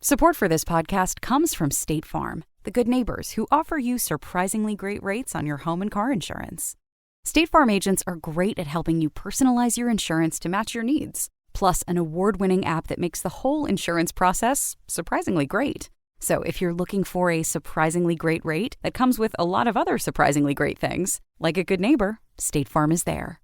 Support for this podcast comes from State Farm, the good neighbors who offer you surprisingly great rates on your home and car insurance. State Farm agents are great at helping you personalize your insurance to match your needs, plus an award-winning app that makes the whole insurance process surprisingly great. So if you're looking for a surprisingly great rate that comes with a lot of other surprisingly great things, like a good neighbor, State Farm is there.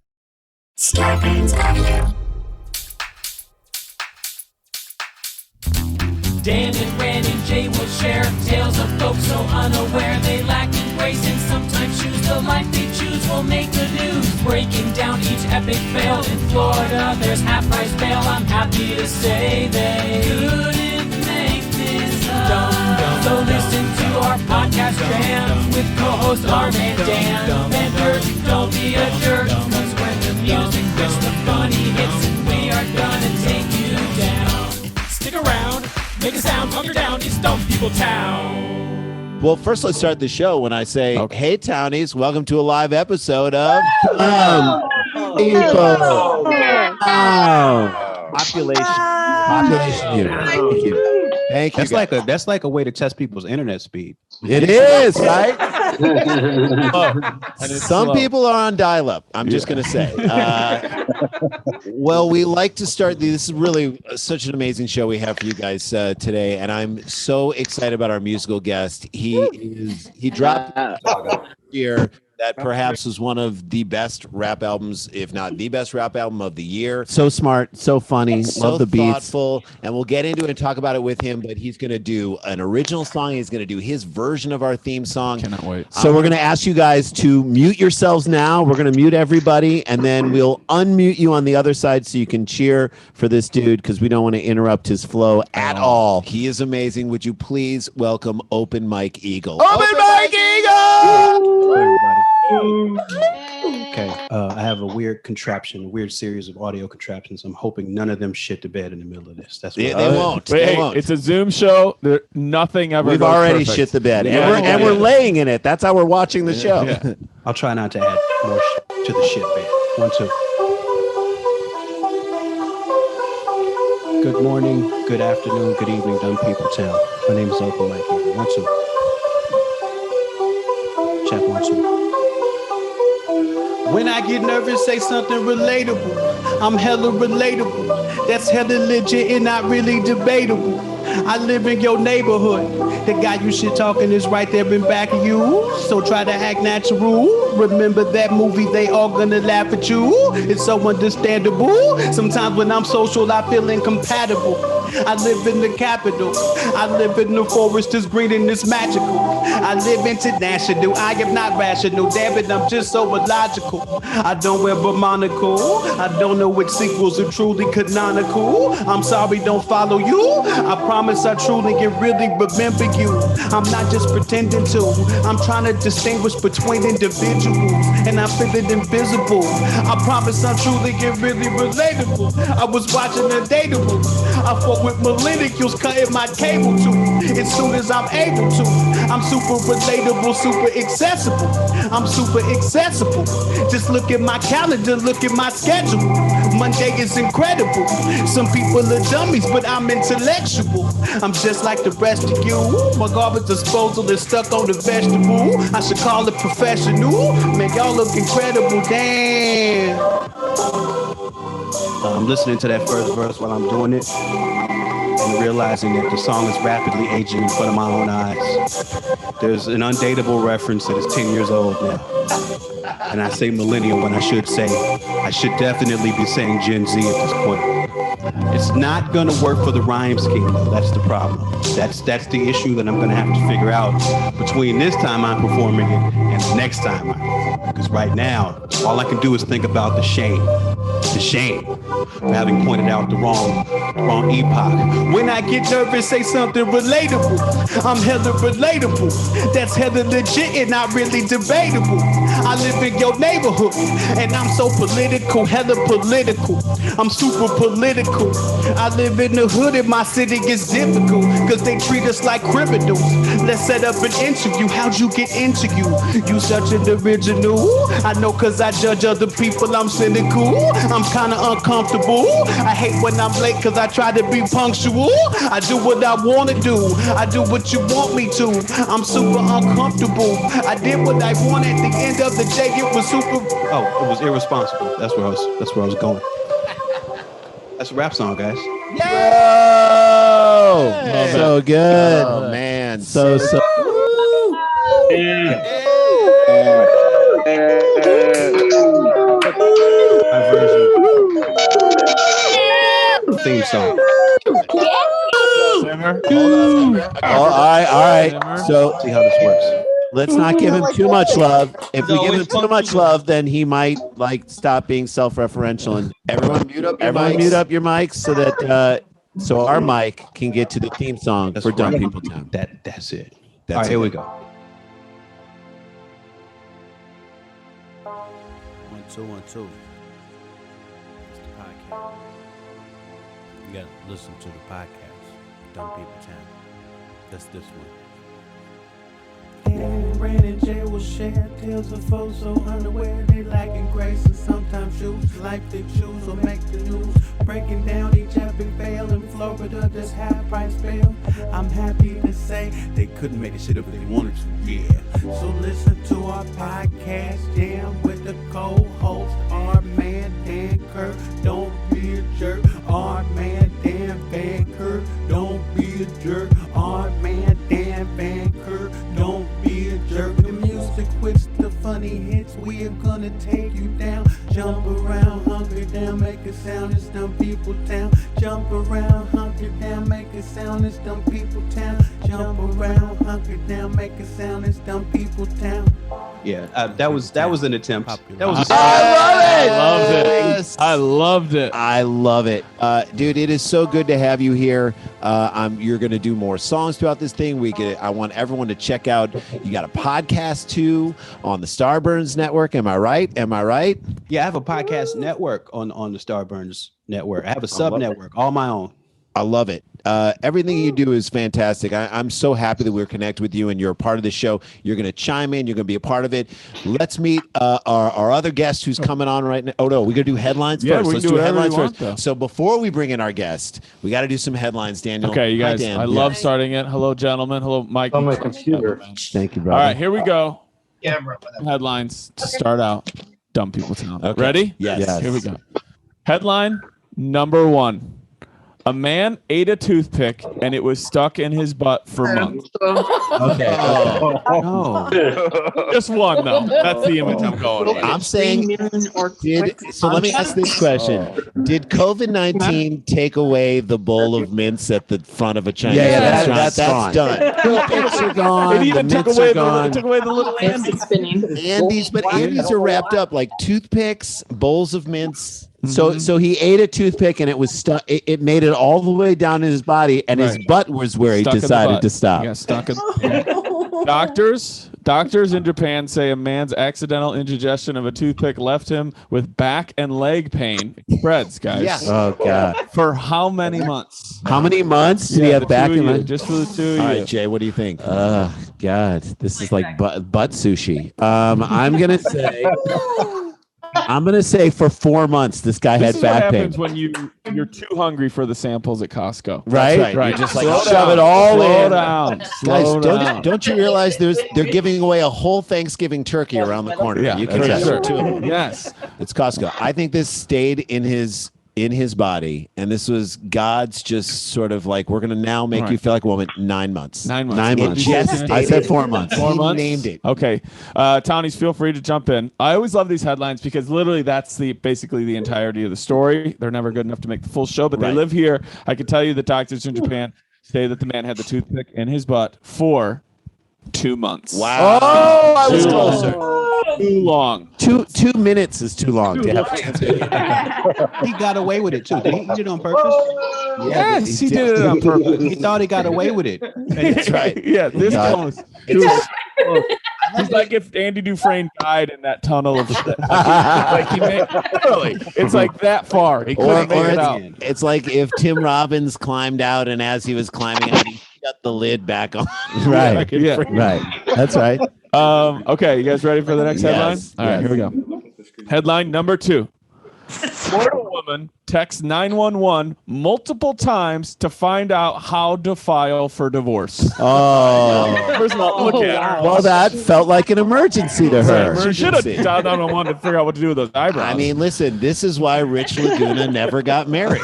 Dan and Ren and Jay will share tales of folks so unaware they lack in grace and sometimes choose the life they choose will make the news. Breaking down each epic fail in Florida, there's half-price bail. I'm happy to say they couldn't make this up. So listen to our podcast jams with co-hosts Arm and Dan. Bender, don't be a jerk, cause when the music hits, the funny hits, and we are gonna take you down. Stick around. Make a sound, calm down, it's Dumb People Town. Well, first let's start the show when I say, Hey, Townies, welcome to a live episode of People. Population. Thank you. That's like a way to test people's internet speed. It is, right? And some people are on dial-up. I'm just going to say. Well, we like to start. This is really such an amazing show we have for you guys today, and I'm so excited about our musical guest. He dropped here that perhaps was one of the best rap albums, if not the best rap album of the year. So smart, so funny, so love the beats. Thoughtful, and we'll get into it and talk about it with him, but he's going to do an original song. He's going to do his version of our theme song. Cannot wait. So we're going to ask you guys to mute yourselves now. We're going to mute everybody, and then we'll unmute you on the other side so you can cheer for this dude because we don't want to interrupt his flow at all. He is amazing. Would you please welcome Open Mike Eagle? Open Mike Eagle! Everybody. Okay, I have a weird series of audio contraptions. I'm hoping none of them shit to bed in the middle of this. That's what they won't. They won't. It's a Zoom show. Nothing ever. We've goes already perfect. shit the bed, Yeah. and we're laying in it. That's how we're watching the show. Yeah. I'll try not to add more shit to the shit bed. 1, 2. Good morning, good afternoon, good evening, Dumb People Town. My name is Open Mike Eagle. 1, 2. Check 1, 2. When I get nervous, say something relatable. I'm hella relatable. That's hella legit and not really debatable. I live in your neighborhood. The guy you shit talking is right there in back of you. So try to act natural. Remember that movie, they all gonna laugh at you. It's so understandable. Sometimes when I'm social, I feel incompatible. I live in the capital. I live in the forest, it's green and it's magical. I live international. I am not rational. Damn it, I'm just so illogical. I don't wear a monocle. I don't know which sequels are truly canonical. I'm sorry, don't follow you. I promise I truly can really remember you. I'm not just pretending to. I'm trying to distinguish between individuals, and I feel it invisible. I promise I truly get really relatable. I was watching a Dateable. I fought with millennials, cutting my cable too. As soon as I'm able to, I'm super relatable, super accessible. I'm super accessible. Just look at my calendar, look at my schedule. Monday is incredible. Some people are dummies, but I'm intellectual. I'm just like the rest of you. My garbage disposal is stuck on the vegetable. I should call it professional. Man, y'all look incredible. Damn. I'm listening to that first verse while I'm doing it and realizing that the song is rapidly aging in front of my own eyes. There's an undateable reference that is 10 years old now. And I say millennial when I should definitely be saying Gen Z at this point. It's not gonna work for the rhyme scheme though, that's the problem. That's the issue that I'm gonna have to figure out between this time I'm performing it and the next time I perform. Because right now, all I can do is think about the shame for having pointed out the wrong epoch. When I get nervous, say something relatable. I'm hella relatable. That's hella legit and not really debatable. I live in your neighborhood and I'm so political, hella political. I'm super political. I live in the hood and my city is difficult because they treat us like criminals. Let's set up an interview. How'd you get into you? You such an original. I know cause I judge other people, I'm cynical. I'm kinda uncomfortable. I hate when I'm late cause I I try to be punctual. I do what I want to do. I do what you want me to. I'm super uncomfortable. I did what I wanted. At the end of the day, it was super. Oh, it was irresponsible. That's where I was going. That's a rap song, guys. Whoa! So good. Oh man, So My version. Theme song. Simmer. all right. So See how this works. let's not give him too much love. If we give him too much love, then he might stop being self-referential. And everyone mute up. mute up your mics so that so our mic can get to the theme song for Dumb right. People Town. That's it. That's All right, it. here we go. 1 2 1 2. It's the podcast. You gotta listen to the podcast. Dumb People Town. That's this one. And Brandon and Jay will share tales of folks so unaware they lacking grace and sometimes choose life they choose or make the news. Breaking down each epic fail in Florida, this half price bail. I'm happy to say they couldn't make this shit up if they wanted to, yeah. So listen to our podcast, jam with the co-host, our man Dan Kerr. Don't be a jerk, our man Dan Van Kerr. Don't be a jerk, our man Dan Van Kerr. Don't be a jerk. The music with the funny hits, we are gonna take you down. Jump around, hunker down, make a sound, it's Dumb People Town. Jump around, hunker down, make a sound, it's Dumb People Town. Jump around, hunker down, make a sound, it's Dumb People Town. Yeah, that was an attempt. That was. I loved it. I love it, dude. It is so good to have you here. You're going to do more songs throughout this thing. I want everyone to check out. You got a podcast too on the Starburns Network. Am I right? Yeah, I have a podcast network on the Starburns Network. I have a sub network, all my own. I love it. Everything you do is fantastic. I'm so happy that we're connected with you and you're a part of the show. You're going to chime in. You're going to be a part of it. Let's meet our other guest who's coming on right now. Oh, no, we're going to do headlines Yeah, first. we can Let's do do whatever headlines you want, first. though. So before we bring in our guest, we got to do some headlines, Daniel. Okay, you Hi, guys. Dan. I love starting it. Hello, gentlemen. Hello, Mike. On my computer. Thank you, All brother. right, here we go. Camera. Headlines to start out. Dumb People Town. Okay. Ready? Yes. Here we go. Headline number 1. A man ate a toothpick and it was stuck in his butt for months. Okay. No. Just one, though. That's the image I'm going with. I'm saying, so let me ask this question. Did COVID-19 take away the bowl of mints at the front of a Chinese restaurant? that's gone. done. Toothpicks are gone. It even the took mints away are gone. the little Andes. Andes, but Andes are wrapped up like toothpicks, bowls of mints. So he ate a toothpick and it was stuck. It made it all the way down in his body, and his butt was where he Stuck in the decided butt. to stop. Yeah, stuck in Doctors in Japan say a man's accidental indigestion of a toothpick left him with back and leg pain. It spreads, guys. Yeah. Oh God! For how many months? How many months did he have the back two in of you, my? just for the two of All you. right, Jay, what do you think? Oh God! This is like butt sushi. I'm gonna say for 4 months this guy This had is what back pain. happens when you're too hungry for the samples at Costco. Right? That's right. Right. You just like Slow shove down. it all Slow in. down. Guys, Slow down. don't you realize they're giving away a whole Thanksgiving turkey around the corner? Yeah, You can for get sure. two of them. Yes. It's Costco. I think this stayed in his body, and this was God's just sort of like, we're gonna now make you feel like a woman. 9 months. 9 months. 9 months. Just I said stated. 4 months. 4 He months. named it. Okay. Townies, feel free to jump in. I always love these headlines because literally that's basically the entirety of the story. They're never good enough to make the full show, but they Right. live here. I can tell you that doctors in Japan say that the man had the toothpick in his butt for 2 months. Wow. Oh, I was Too closer. Too long. 2 minutes is too long to have. He got away with it too. Did he eat it on purpose? Yes, he did it on purpose. He thought he got away with it. That's right. Yeah, this God. one was too close. He's like if Andy Dufresne died in that tunnel of shit. Like he made, literally, it's like that far. He couldn't make it out. It's like if Tim Robbins climbed out, and as he was climbing out, he shut the lid back on. Right. Yeah. Right. That's right. Okay, you guys ready for the next Yes. headline? All right, here we go. Headline number 2. Florida woman text 911 multiple times to find out how to file for divorce. Oh. Person will look at her. Well, that felt like an emergency to her. She should have dialed 911 to figure out what to do with those eyebrows. I mean, listen, this is why Rich Laguna never got married.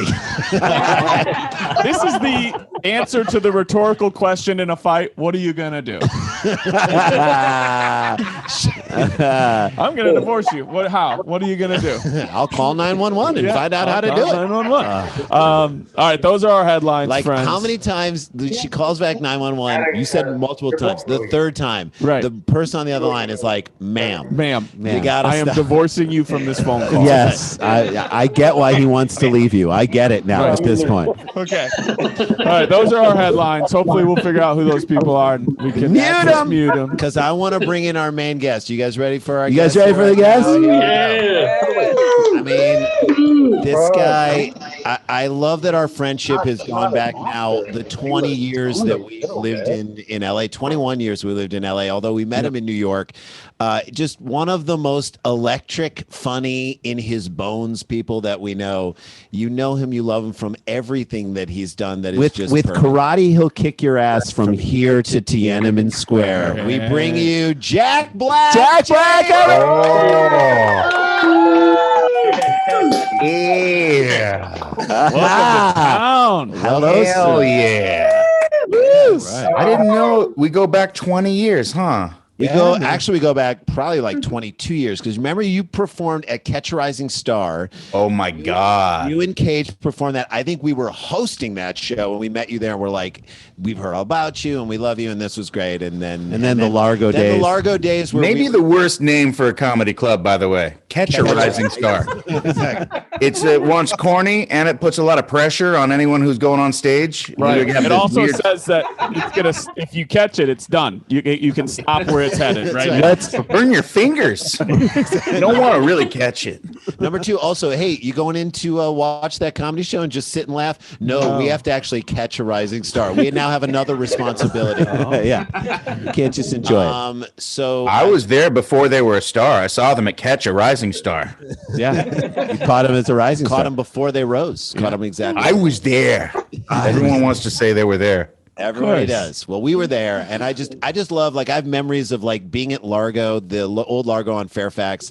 This is the answer to the rhetorical question in a fight. What are you going to do? I'm going to divorce you. How? What are you going to do? I'll call 911 and find out how to do it. 911. All right, those are our headlines, Like, friends. how many times she calls back 911? You said multiple times. The third time, Right. the person on the other line is like, ma'am, Ma'am, you gotta I am stop. divorcing you from this phone call. Yes, I get why he wants to leave you. I get it now at this point. Okay. All right, those are our headlines. Hopefully, we'll figure out who those people are and we can mute them. Because I want to bring in our main guest. You guys ready for our You guys guest ready for the right guest? now? I mean, this guy, I love that our friendship has gone back now the 20 years that we lived in LA, 21 years we lived in LA, although we met him in New York. Just one of the most electric, funny, in his bones people that we know. You know him, you love him from everything that he's done. That is With just perfect. karate, he'll kick your ass from here to Tiananmen Square. We bring you Jack Black. Jack Black. Yeah. Welcome to town. Hello, Hell sir. yeah. I didn't know we go back 20 years, huh? We go back probably like 22 years, because remember you performed at Catch a Rising Star. Oh my God. You and Cage performed that. I think we were hosting that show and we met you there and we're like, we've heard all about you and we love you and this was great. And then the Largo then days. the Largo days where Maybe the worst name for a comedy club, by the way. Catch a Rising Star. It's once corny and it puts a lot of pressure on anyone who's going on stage. Right. You have It this also weird- says that it's gonna. If you catch it, it's done. You can stop where it's headed. Right. Let's burn your fingers. You don't want to really catch it. Number two, also, hey, you going in to watch that comedy show and just sit and laugh? No, we have to actually catch a rising star. We now have another responsibility. yeah, you can't just enjoy it. So I was there before they were a star. I saw them at Catch a Rising Star. Yeah, you caught him as a rising caught star. him before they rose. Caught him exactly. I was there. Everyone wants to say they were there. Everybody does. Well, we were there, and I just love, like, I have memories of like being at Largo, the old Largo on Fairfax,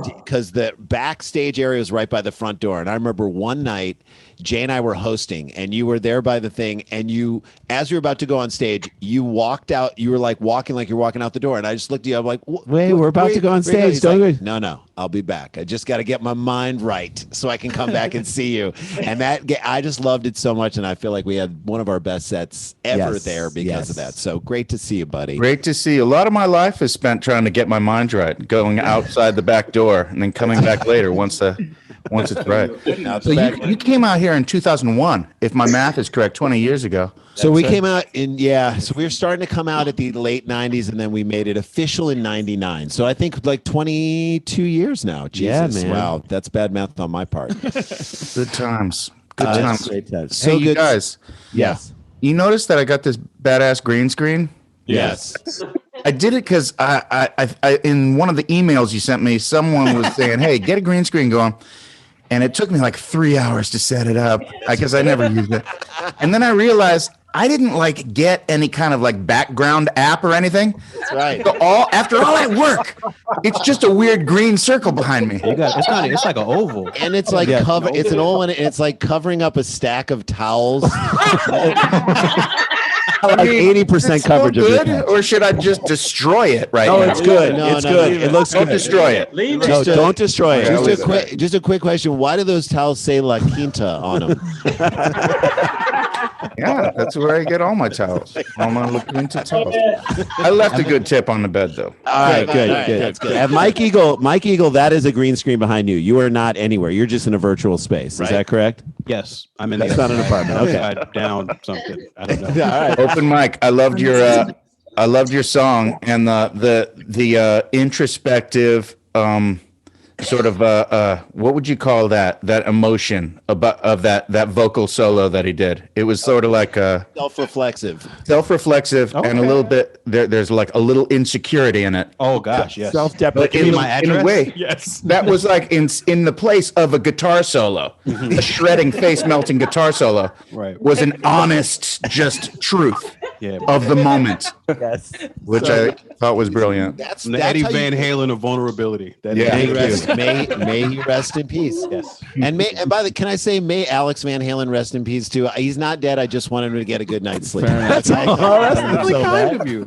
because the backstage area was right by the front door. And I remember one night, Jay and I were hosting, and you were there by the thing, and you, as you were about to go on stage, you walked out. You were like walking like you're walking out the door, and I just looked at you. I'm like, Wait, we're about to go on stage. He's Don't like, we? no, I'll be back. I just got to get my mind right so I can come back and see you. And I just loved it so much, and I feel like we had one of our best sets ever Yes, there because of that. So great to see you, buddy. Great to see you. A lot of my life is spent trying to get my mind right, going outside the back door and then coming back later once it's right. So you came out here in 2001, if my math is correct, 20 years ago. So we came out so we were starting to come out at the late 90s, and then we made it official in 99. So I think like 22 years now. Jesus, man. wow, that's bad math on my part. Good times. Good times. Great times. So Hey, you good. guys, Yes. you notice that I got this badass green screen? Yes. I did it because I in one of the emails you sent me, someone was saying, "Hey, get a green screen going," and it took me like 3 hours to set it up because I never used it. And then I realized I didn't like get any kind of like background app or anything. That's right. So after all that work, it's just a weird green circle behind me. It's like an oval. And it's like it's an old one, and it's like covering up a stack of towels. Like 80% coverage of your good, head. or should I just destroy it right Oh, now? it's good. No, It's no, good. leave It looks Don't good. destroy it. No, don't destroy it. Just a quick question. Why do those towels say La Quinta on them? Yeah, that's where I get all my towels. All my La Quinta towels. I left a good tip on the bed, though. All right, good. That's good. And Mike Eagle, that is a green screen behind you. You are not anywhere. You're just in a virtual space. Is that correct? Yes, I'm in. That's not an apartment. Okay. Upside down something. I don't know. All right. Open mic. I loved your song and the introspective sort of what would you call that emotion of that vocal solo that he did? It was sort of like a self-reflexive, and a little bit there's like a little insecurity in it. Oh gosh, yes. Self-deprecating. In a way, Yes. that was like in the place of a guitar solo, a shredding, face-melting guitar solo. Right. Was an honest, just truth of the moment. Yes. Which I thought was brilliant. That's Eddie how Van you, Halen of vulnerability. That Yeah. may he rest in peace. Yes. And by the can I say may Alex Van Halen rest in peace too? He's not dead. I just wanted him to get a good night's sleep. Fair enough. That's really kind of you.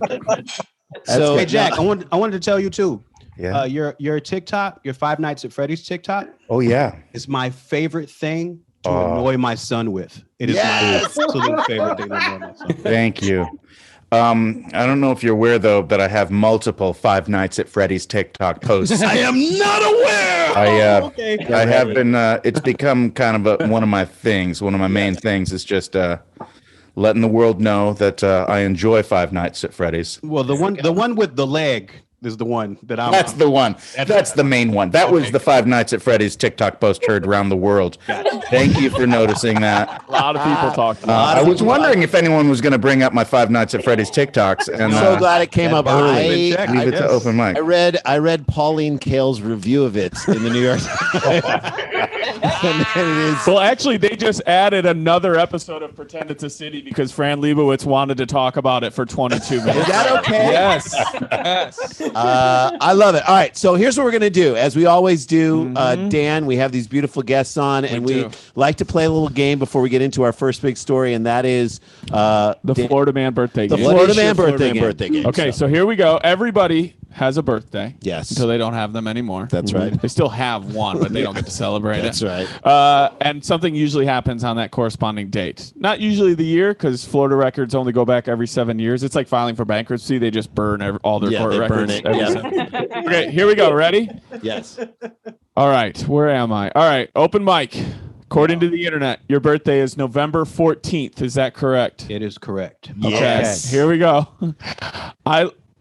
So Hey Jack, I wanted to tell you too. Yeah. Your TikTok, your Five Nights at Freddy's TikTok, Oh yeah. is my favorite thing to annoy my son with. It is Yes. my absolute favorite thing to annoy my son with. Thank you. I don't know if you're aware though that I have multiple Five Nights at Freddy's TikTok posts. I am not aware. I have been. It's become kind of one of my things. One of my main things is just letting the world know that I enjoy Five Nights at Freddy's. Well, the one with the leg is the one that I'm. That's the one. That's the main one. That was the Five Nights at Freddy's TikTok post heard around the world. Thank you for noticing that. A lot of people talked about I was wondering if anyone was going to bring up my Five Nights at Freddy's TikToks, and I'm so glad it came up early. leave it to open mic. I read Pauline Kael's review of it in the New York Times. And it is Well, actually, they just added another episode of Pretend It's a City because Fran Lebowitz wanted to talk about it for 22 minutes. Is that okay? Yes. Yes. I love it. All right, so here's what we're gonna do. As we always do, Dan, we have these beautiful guests on, and we do. like to play a little game before we get into our first big story, and that is The Florida Man birthday the game. Florida Man birthday game. Okay, so here we go. Everybody has a birthday. Yes. Until they don't have them anymore. That's right. They still have one, but they don't get to celebrate That's it. right. And something usually happens on that corresponding date. Not usually the year, because Florida records only go back every 7 years. It's like filing for bankruptcy. They just burn all their court they records. burn it. every Yeah. 7 Okay, here we go. Ready? Yes. All right. Where am I? All right. Open mic. According to the internet, your birthday is November 14th. Is that correct? It is correct. Yes. Okay, here we go.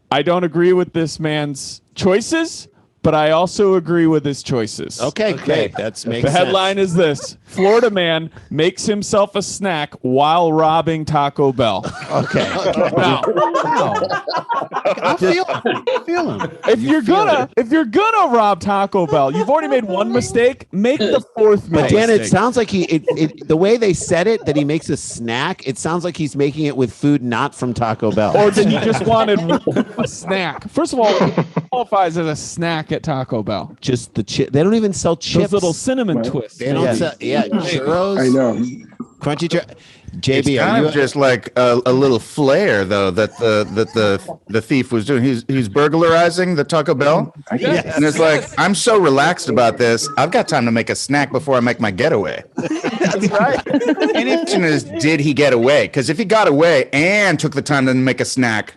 I don't agree with this man's choices, but I also agree with his choices. Okay, great. That's makes The headline is this: Florida man makes himself a snack while robbing Taco Bell. Okay. Now, I feel him. if you're gonna rob Taco Bell, you've already made one mistake. Make the fourth But mistake. Dan, it sounds like the way they said it, that he makes a snack, it sounds like he's making it with food not from Taco Bell. Or that you just wanted a snack. First of all, it qualifies as a snack at Taco Bell. Just the chip. They don't even sell chips. Those little cinnamon twists. They don't sell. Yeah, churros. I know. Crunchy churros. It's JB, kind of just like a little flair, though, that the thief was doing. He's burglarizing the Taco Bell, and it's like, I'm so relaxed about this. I've got time to make a snack before I make my getaway. That's right. And the question is, did he get away? Because if he got away and took the time to make a snack,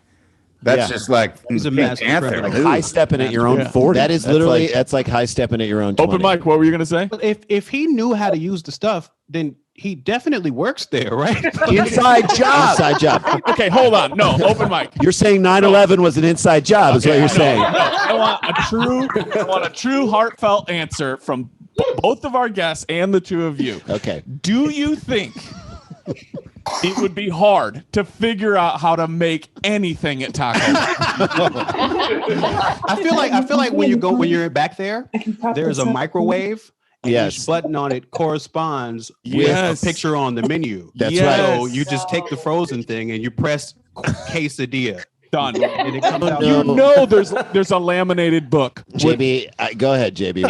that's just like He's a Pink master Panther. criminal. Ooh. High stepping at your own 40. That is literally that's like high stepping at your own 20. Open mic, what were you going to say? But if he knew how to use the stuff, then he definitely works there, right? Inside job. Inside job. Okay, hold on. No, open mic. You're saying 9/11 was an inside job, is what you're saying. I want a true heartfelt answer from both of our guests and the two of you. Okay. Do you think it would be hard to figure out how to make anything at Taco Bell? I feel like when you're back there, there's a microwave. And Yes. each button on it corresponds Yes. with a picture on the menu. That's Yes. right. So you just take the frozen thing and you press quesadilla. Done. And it comes out. You know there's a laminated book. JB, go ahead, JB.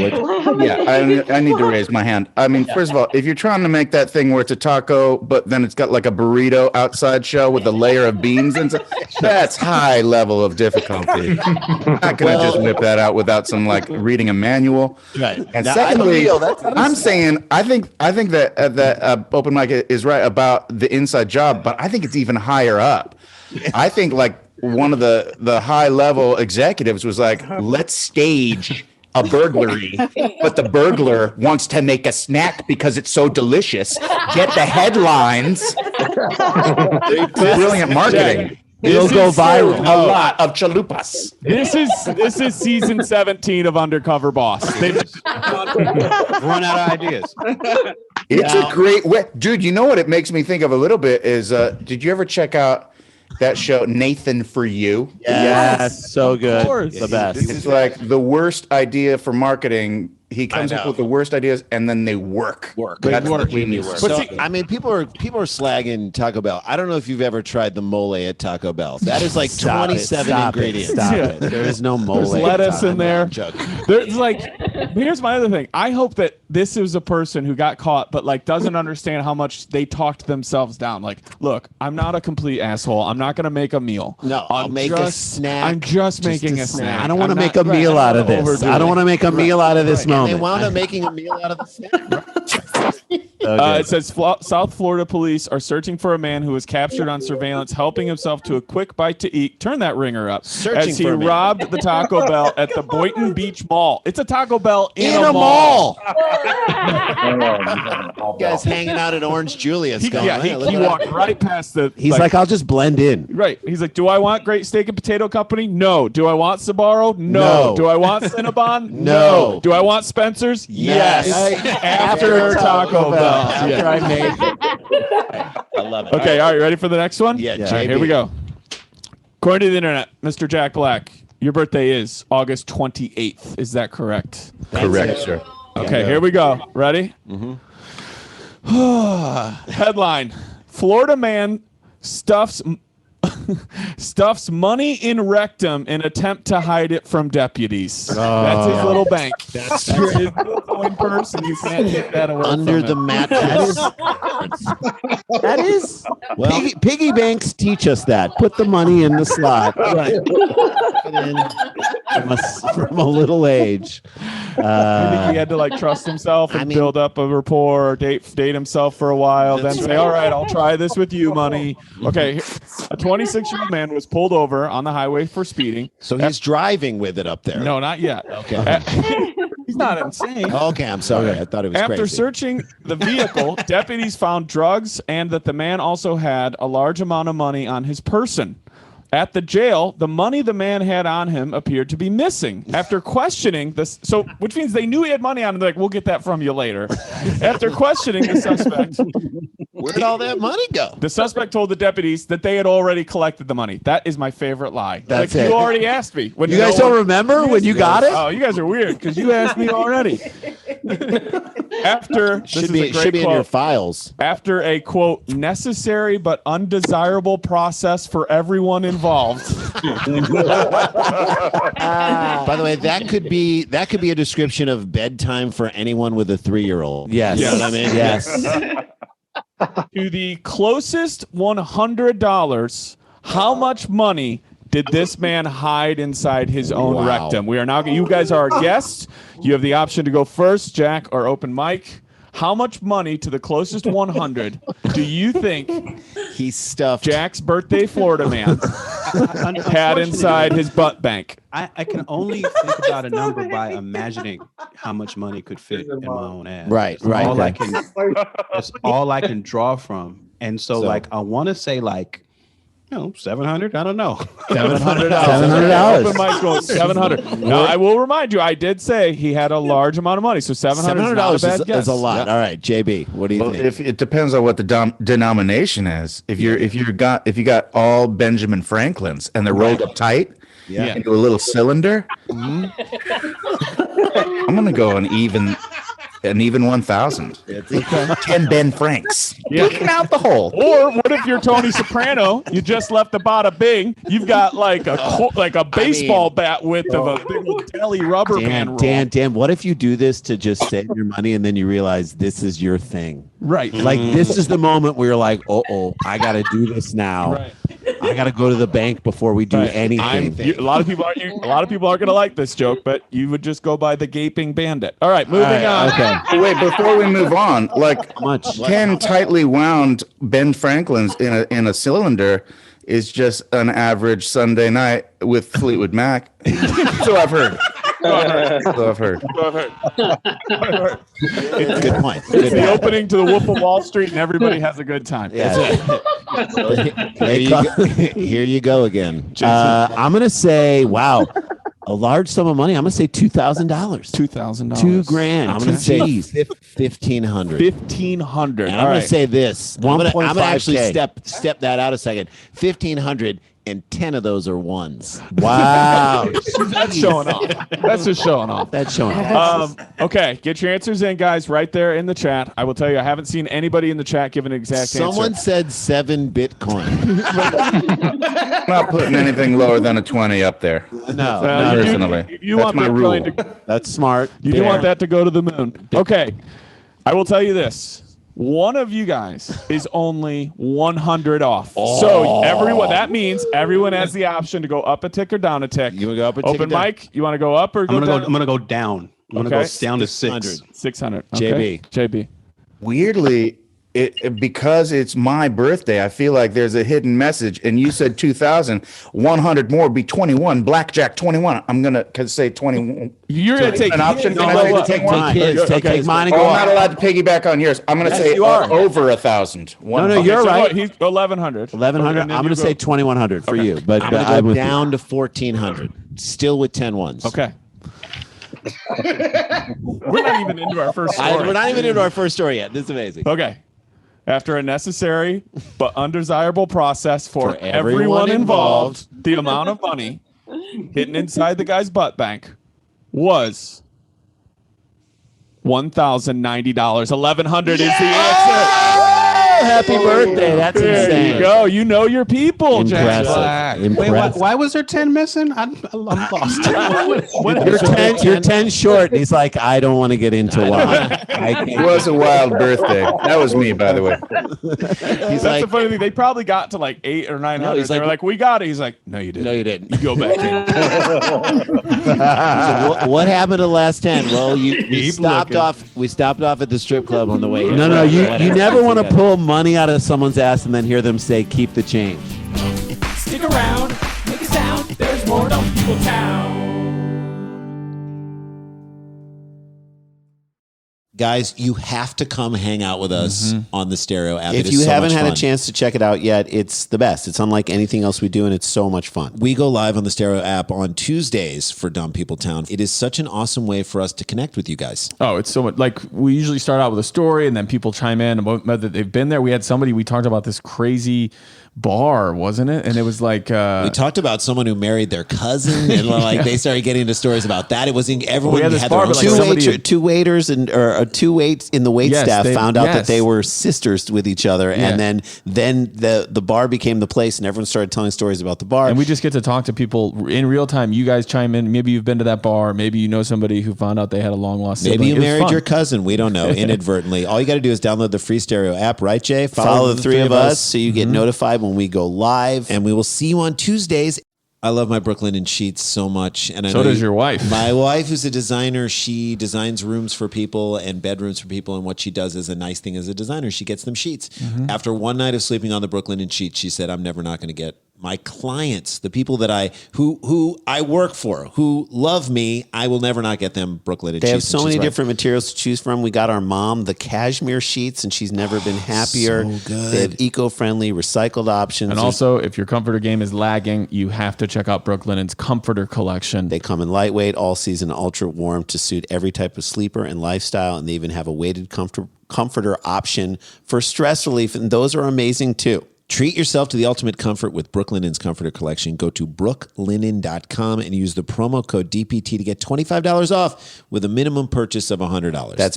Yeah, I need to raise my hand. I mean, first of all, if you're trying to make that thing where it's a taco, but then it's got like a burrito outside shell with a layer of beans inside, that's high level of difficulty. I'm not gonna just whip that out without some like reading a manual. Right. And Now, secondly, I'm saying I think that open mic is right about the inside job, but I think it's even higher up. I think like one of the high level executives was like, let's stage a burglary, but the burglar wants to make a snack because it's so delicious. Get the headlines. Brilliant marketing. It'll This go is viral. A lot of chalupas. This is season 17 of Undercover Boss. They've Run out of ideas. It's a great way. Dude, you know what it makes me think of a little bit is did you ever check out that show Nathan for You? Yes, so good. course. The best. It's like the worst idea for marketing. He comes up know. with the worst ideas and then they work. That's the genius. So, see- I mean, people are slagging Taco Bell. I don't know if you've ever tried the mole at Taco Bell. That is like Stop it. 27 Stop it. ingredients. Stop it. There is no mole. There's lettuce in there. I'm joking. There's like, here's my other thing. I hope that this is a person who got caught, but like doesn't understand how much they talked themselves down. Like, look, I'm not a complete asshole. I'm not gonna make a meal. No, I'll make a snack. I'm just making a a snack. I don't want to I'm make not- a meal out of this. overdo I don't it. want to make a meal out of this And they moment. wound up making a meal out of the snack. It says South Florida police are searching for a man who was captured on surveillance helping himself to a quick bite to eat. Turn that ringer up. Searching as he for a man. robbed the Taco Bell at the Boynton Beach Mall. It's a Taco Bell in a mall. You guys hanging out at Orange Julius. He, going, yeah, "Hey, look he at that." walked right past the. He's like, I'll just blend in. right. He's like, do I want Great Steak and Potato Company? No. Do I want Sbarro? No. No. Do I want Cinnabon? No. Do I want Spencer's? Yes. After Taco Bell. After Yeah. I made it. I love it. Okay, all right, ready for the next one? Yeah, All right, JB. here we go. According to the internet, Mr. Jack Black, your birthday is August 28th. Is that correct? Correct, sir. Okay, here we go. Ready? Headline: Florida man stuffs money in rectum in attempt to hide it from deputies. That's his little bank. That's his little coin purse, and you can't take that away Under from the him. mattress. That is. Well- Piggy banks teach us that. Put the money in the slot. Right. From a little age. I think he had to like trust himself and build up a rapport, date himself for a while, then say, "All right, I'll try this with you, money." Okay, a 26-year-old man was pulled over on the highway for speeding. So he's driving with it up there. No, not yet. Okay. He's not insane. Okay, I'm sorry. I thought it was After crazy. searching the vehicle, deputies found drugs and that the man also had a large amount of money on his person. At the jail, the money the man had on him appeared to be missing. After questioning this, which means they knew he had money on him. They're like, "We'll get that from you later." After questioning the suspect, Where did all that money go? the suspect told the deputies that they had already collected the money. That is my favorite lie. That's like, it. you already asked me. When You guys don't remember when you got it? Oh, you guys are weird because you asked me already. After this Should is be a great should be in your quote. files. After a quote necessary but undesirable process for everyone involved. By the way, that could be a description of bedtime for anyone with a 3-year-old. Yes. You know what I mean? Yes. To the closest $100, how much money did this man hide inside his own Wow. rectum? We are now. You guys are our guests. You have the option to go first, Jack, or open mic. How much money to the closest 100 do you think He stuffed. Jack's birthday Florida man had inside his butt bank? I can only think about a number by imagining how much money could fit in my own ass. Right, That's right, all right. That's all I can draw from. And so like, I want to say like, 700. I don't know. $700. $700. Open mic goes 700. Now I will remind you, I did say he had a large amount of money, so $700 $700 is not a bad guess. is a lot. Yeah. All right, JB, what do you Well, think? if it depends on what the denomination is. If you got all Benjamin Franklins and they're rolled up tight Yeah. into a little cylinder, I'm gonna go an even 1,000. 10 Ben Franks. Yeah. Looking out the hole. Or what if you're Tony Soprano? You just left the bada bing. You've got like a baseball bat width of a big deli rubber band roll. Dan, what if you do this to just save your money and then you realize this is your thing? Right. Like this is the moment where you're like, I got to do this now. Right. I got to go to the bank before we do anything. A lot of people aren't going to like this joke, but you would just go by the gaping bandit. All right, moving on. Okay. Wait, before we move on, like How much? 10 tightly wound Ben Franklins in a cylinder is just an average Sunday night with Fleetwood Mac. So I've heard. Good point. It's the opening to the Wolf of Wall Street, and everybody has a good time. Yeah. Here you go again. I'm gonna say, wow, a large sum of money. I'm gonna say $2,000. $2,000. $2,000. I'm gonna say $1,500. $1,500. And I'm gonna say this. I'm gonna actually 1.5K. step that out a second. 1,500. And 10 of those are ones. Wow. That's showing off. That's just showing off. That's showing off. Okay, get your answers in, guys, right there in the chat. I will tell you, I haven't seen anybody in the chat give an exact Someone answer. said 7 Bitcoin. I'm not putting anything lower than a 20 up there. No, personally. You That's want my Bitcoin rule. to, that's smart. you do want that to go to the moon. Okay, I will tell you this. One of you guys is only 100 off. So everyone, that means everyone has the option to go up a tick or down a tick. You want to go up a tick? Open mic, you want to go up or go down? I'm gonna go down. I'm gonna go down to 600. 600. JB. JB. Weirdly, because it's my birthday, I feel like there's a hidden message. And you said 2,000, 100 more would be 21. Blackjack 21. I'm gonna say 21. You're going to take an option. his. Can I take Take his. Take mine and Oh, go I'm not up. allowed to piggyback on yours. I'm gonna say you are. over 1,000. No, you're right. He's 1,100. 1,100. And then I'm going to you say 2,100 for you. But I'm going I'm to go with you. down to 1,400. Still with 10 ones. Okay. We're not even into our first story. We're not even into our first story yet. This is amazing. Okay. After a necessary but undesirable process for everyone everyone involved, the amount of money hidden inside the guy's butt bank was $1,090. $1,100 is the answer. Happy birthday. That's There insane. you go. You know your people, Jack Black. Impressive. Wait, Impressive. why was there 10 missing? I'm lost. You're 10 short. And he's like, I don't want to get into why. It was a wild birthday. That was me, by the way. He's That's like, the funny thing. They probably got to like 800 or 900. he's They like- were like, we got it. He's like, no, you didn't. No, you didn't. You go back in. What happened to the last 10? Well, we stopped off. We stopped off at the strip club on the way here. no, you What never happened want to to that? pull money out of someone's ass and then hear them say, keep the change. Stick around, make a sound. There's more Dumb People Town. Guys, you have to come hang out with us on the Stereo app. If It you is so haven't much had a fun. chance to check it out yet, it's the best. It's unlike anything else we do, and it's so much fun. We go live on the Stereo app on Tuesdays for Dumb People Town. It is such an awesome way for us to connect with you guys. Oh, it's so much. Like, we usually start out with a story and then people chime in about whether they've been there. We had somebody, we talked about this crazy bar, wasn't it? And it was like, We talked about someone who married their cousin, and like they started getting into stories about that. It was everyone We had this had bar, their own but like story. somebody- Two waiters or two waits in the wait Yes, staff they- found out yes. that they were sisters with each other, Yeah. and then the bar became the place, and everyone started telling stories about the bar. and we just get to talk to people in real time. You guys chime in. Maybe you've been to that bar. Maybe you know somebody who found out they had a long lost Maybe sibling. you It was married fun. your cousin. We don't know, inadvertently. All you got to do is download the free Stereo app, right, Jay? Follow the three of us so you Mm-hmm. get notified when we go live. And we will see you on Tuesdays. I love my Brooklyn and sheets so much. And I So know does your wife. My wife, who's a designer, she designs rooms for people and bedrooms for people. And what she does is a nice thing as a designer. She gets them sheets. After one night of sleeping on the Brooklyn and sheets, she said, I'm never not going to get my clients, the people that who I work for, who love me, I will never not get them Brooklyn and They have sheets. so And many she's right. different materials to choose from. We got our mom the cashmere sheets, and she's never been happier. so good. They have eco-friendly, recycled options. And also, if your comforter game is lagging, you have to check out Brooklinen's Comforter Collection. They come in lightweight, all-season, ultra-warm to suit every type of sleeper and lifestyle, and they even have a weighted comforter option for stress relief, and those are amazing too. Treat yourself to the ultimate comfort with Brooklinen's Comforter Collection. Go to brooklinen.com and use the promo code DPT to get $25 off with a minimum purchase of $100. That's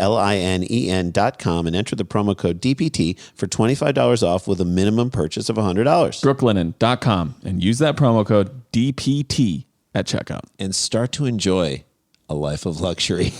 BROOKLINEN.com and enter the promo code DPT for $25 off with a minimum purchase of $100. Brooklinen.com and use that promo code DPT at checkout. and start to enjoy a life of luxury.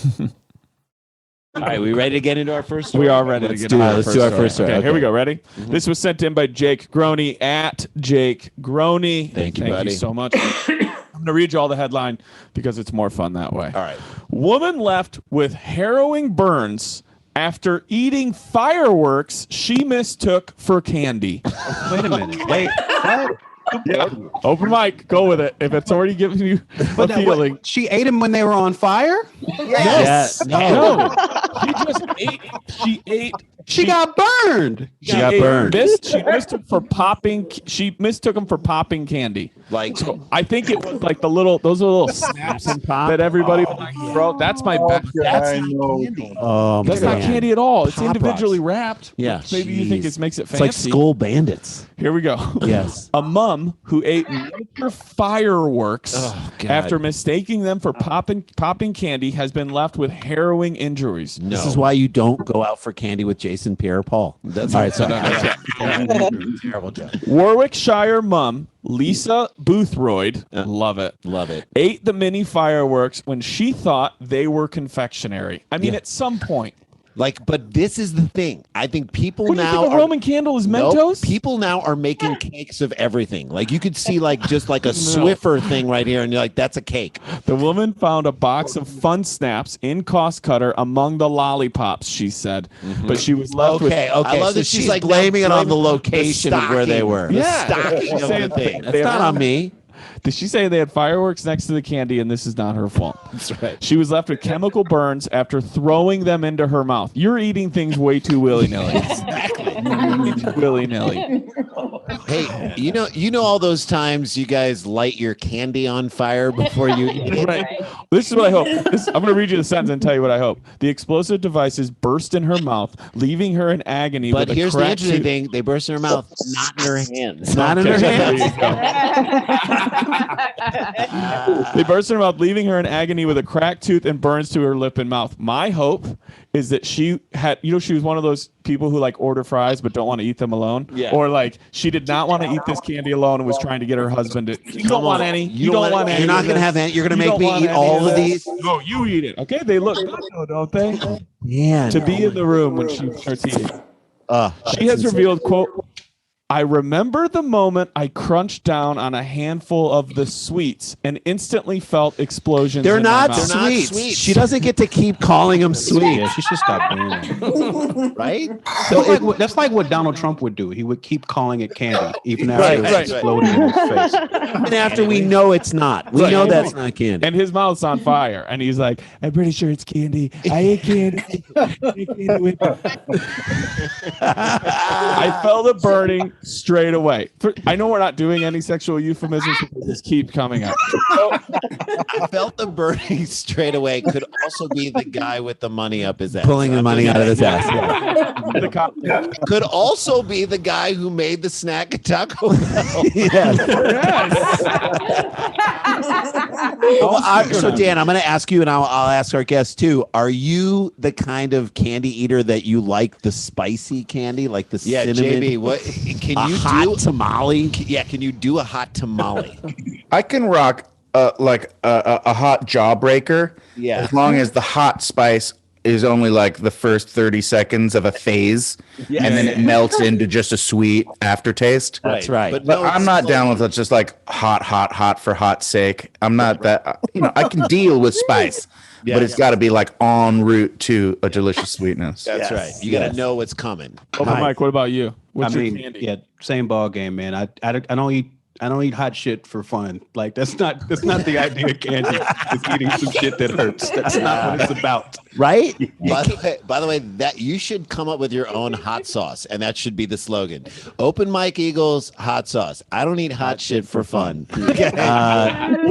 All right, we ready to get into our first story? We are ready to get do into it. our Let's first do our story. first story. Okay, here we Okay. go. Ready? This was sent in by Jake Groney at Jake Groney. Thank you, Thank buddy. you so much. I'm going to read you all the headline because it's more fun that way. All right. Woman left with harrowing burns after eating fireworks she mistook for candy. Wait a minute. Wait. What? Yeah. Open mic. Go with it. If it's already giving you a feeling. What, she ate them when they were on fire? Yes. No. She just ate. She ate She got burned. She got burned. She mistook for popping. She mistook him for popping candy. Like, So I think it was like those little snaps that everybody throw. That's my best. That's not candy. Oh, That's not man. candy at all. It's Pop individually Rocks. wrapped. Yeah. Maybe you think it makes it It's fancy. like School Bandits. Here we go. Yes. A mom who ate miniature fireworks God. after mistaking them for popping candy has been left with harrowing injuries. no. This is why you don't go out for candy with Jason Pierre-Paul. That's All right, sorry. terrible joke. Warwickshire mum Lisa Boothroyd, love it, ate the mini fireworks when she thought they were confectionery. I mean, at some point. Like, but this is the thing. I think people What do you now think a Roman candle is Mentos? Nope, people now are making cakes of everything. Like you could see like just like a Swiffer thing right here, and you're like, that's a cake. The woman found a box of Fun Snaps in Cost Cutter among the lollipops, she said. But she was left with... Okay, I love so that she's she's like blaming it on the blaming location of where they were. The Yeah. stocking She's of saying the thing. That's not on me. Did she say they had fireworks next to the candy and this is not her fault? That's right. She was left with chemical burns after throwing them into her mouth. You're eating things way too willy-nilly. Willy-nilly. Hey, you know all those times you guys light your candy on fire before you eat it? Right. This is what I hope. I'm going to read you the sentence and tell you what I hope. The explosive devices burst in her mouth, leaving her in agony. But with a here's the cracked interesting tooth. thing. They burst in her mouth, not in her hands. Not in her There hands. you go. They burst in her mouth, leaving her in agony with a cracked tooth and burns to her lip and mouth. My hope is that she had, she was one of those people who like order fries but don't want to eat them alone. Yeah. Or like she did not want to eat this candy alone and was trying to get her husband to. You don't want any. You don't want any. You're not going to have any. You're going to You make don't want me eat any all of this. these. No, you eat it. Okay, they look good though, don't they? Man. To be in the room when she starts eating. She has revealed, quote, I remember the moment I crunched down on a handful of the sweets and instantly felt explosions. They're in my not mouth. sweets. She doesn't get to keep calling them sweet. Yeah, she should stop doing that. Right? That's like what Donald Trump would do. He would keep calling it candy, even after Right, it was right. exploding in his face. Even after we know it's not. We know that's not candy. And his mouth's on fire. And he's like, I'm pretty sure it's candy. I ate candy. I ate candy with I felt a burning straight away. I know we're not doing any sexual euphemisms, but this keep coming up. I felt the burning straight away. Could also be the guy with the money up his ass. Pulling the money out of his ass. Yeah. The cop- Could also be the guy who made the snack at Taco Bell. So Dan, I'm going to ask you, and I'll ask our guests too. Are you the kind of candy eater that you like the spicy candy, like the Yeah, cinnamon? JB, what can A you hot do? tamale? Yeah, can you do a hot tamale? I can rock like a hot jawbreaker, Yeah. as long as the hot spice is only like the first 30 seconds of a phase, and then it melts into just a sweet aftertaste. That's right. But, But no, I'm not down with it. Just like hot for hot's sake. I'm not that. I can deal with spice, but it's got to be like en route to a delicious sweetness. That's right. You got to know what's coming. Open Mike, what about you? What's I your mean, candy? yeah, same ball game, man. I don't eat hot shit for fun. Like that's not the idea of candy. It's eating some shit that hurts. That's not what it's about. Right? By the way, that you should come up with your own hot sauce, and that should be the slogan. Open Mike Eagles hot sauce. I don't eat hot shit for fun. Okay.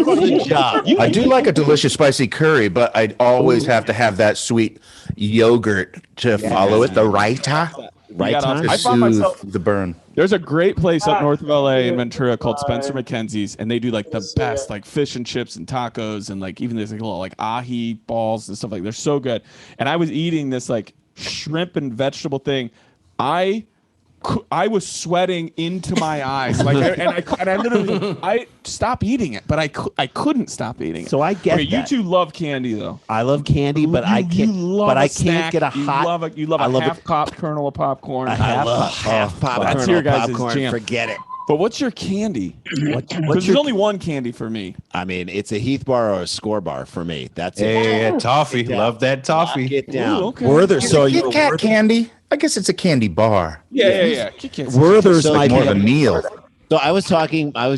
Good job. I do like a delicious spicy curry, but I'd always have to have that sweet yogurt to follow it. The raita. Right got time. To I found soothe myself- the burn. There's a great place up north of LA in Ventura called Spencer McKenzie's, and they do like the best like fish and chips and tacos, and like even there's like little like ahi balls and stuff like. They're so good. And I was eating this like shrimp and vegetable thing. I was sweating into my eyes, like, and I literally I stopped eating it, but I couldn't stop eating it. So I get Okay, you that. two love candy though. I love candy, but I can't. But I can't get a hot. You love I a love half it. popped kernel of popcorn. I love half popcorn. That's your or guys' popcorn. jam. Forget it. But what's your candy? What's There's your only one candy for me. I mean, it's a Heath bar or a score bar for me. That's it. Yeah, toffee. Love that toffee. Get down. Ooh, okay. Werther? So Kit you Kat candy. I guess it's a candy bar. Yeah. Kick it. Werther's So might More be of a meal. So I was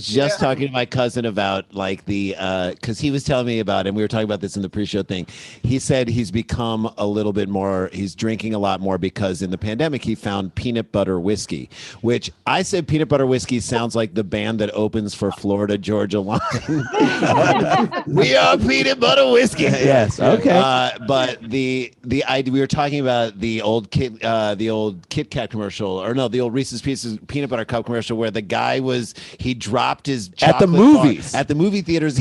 just talking to my cousin about like because he was telling me about, and we were talking about this in the pre-show thing. He said he's become a little bit more, he's drinking a lot more because in the pandemic he found peanut butter whiskey, which I said peanut butter whiskey sounds like the band that opens for Florida Georgia Line. We are peanut butter whiskey. Yes. Okay. But the idea, we were talking about the old Kit Kat commercial, or no, the old Reese's Pieces peanut butter cup commercial where the guy he dropped his at the movies at the movie theaters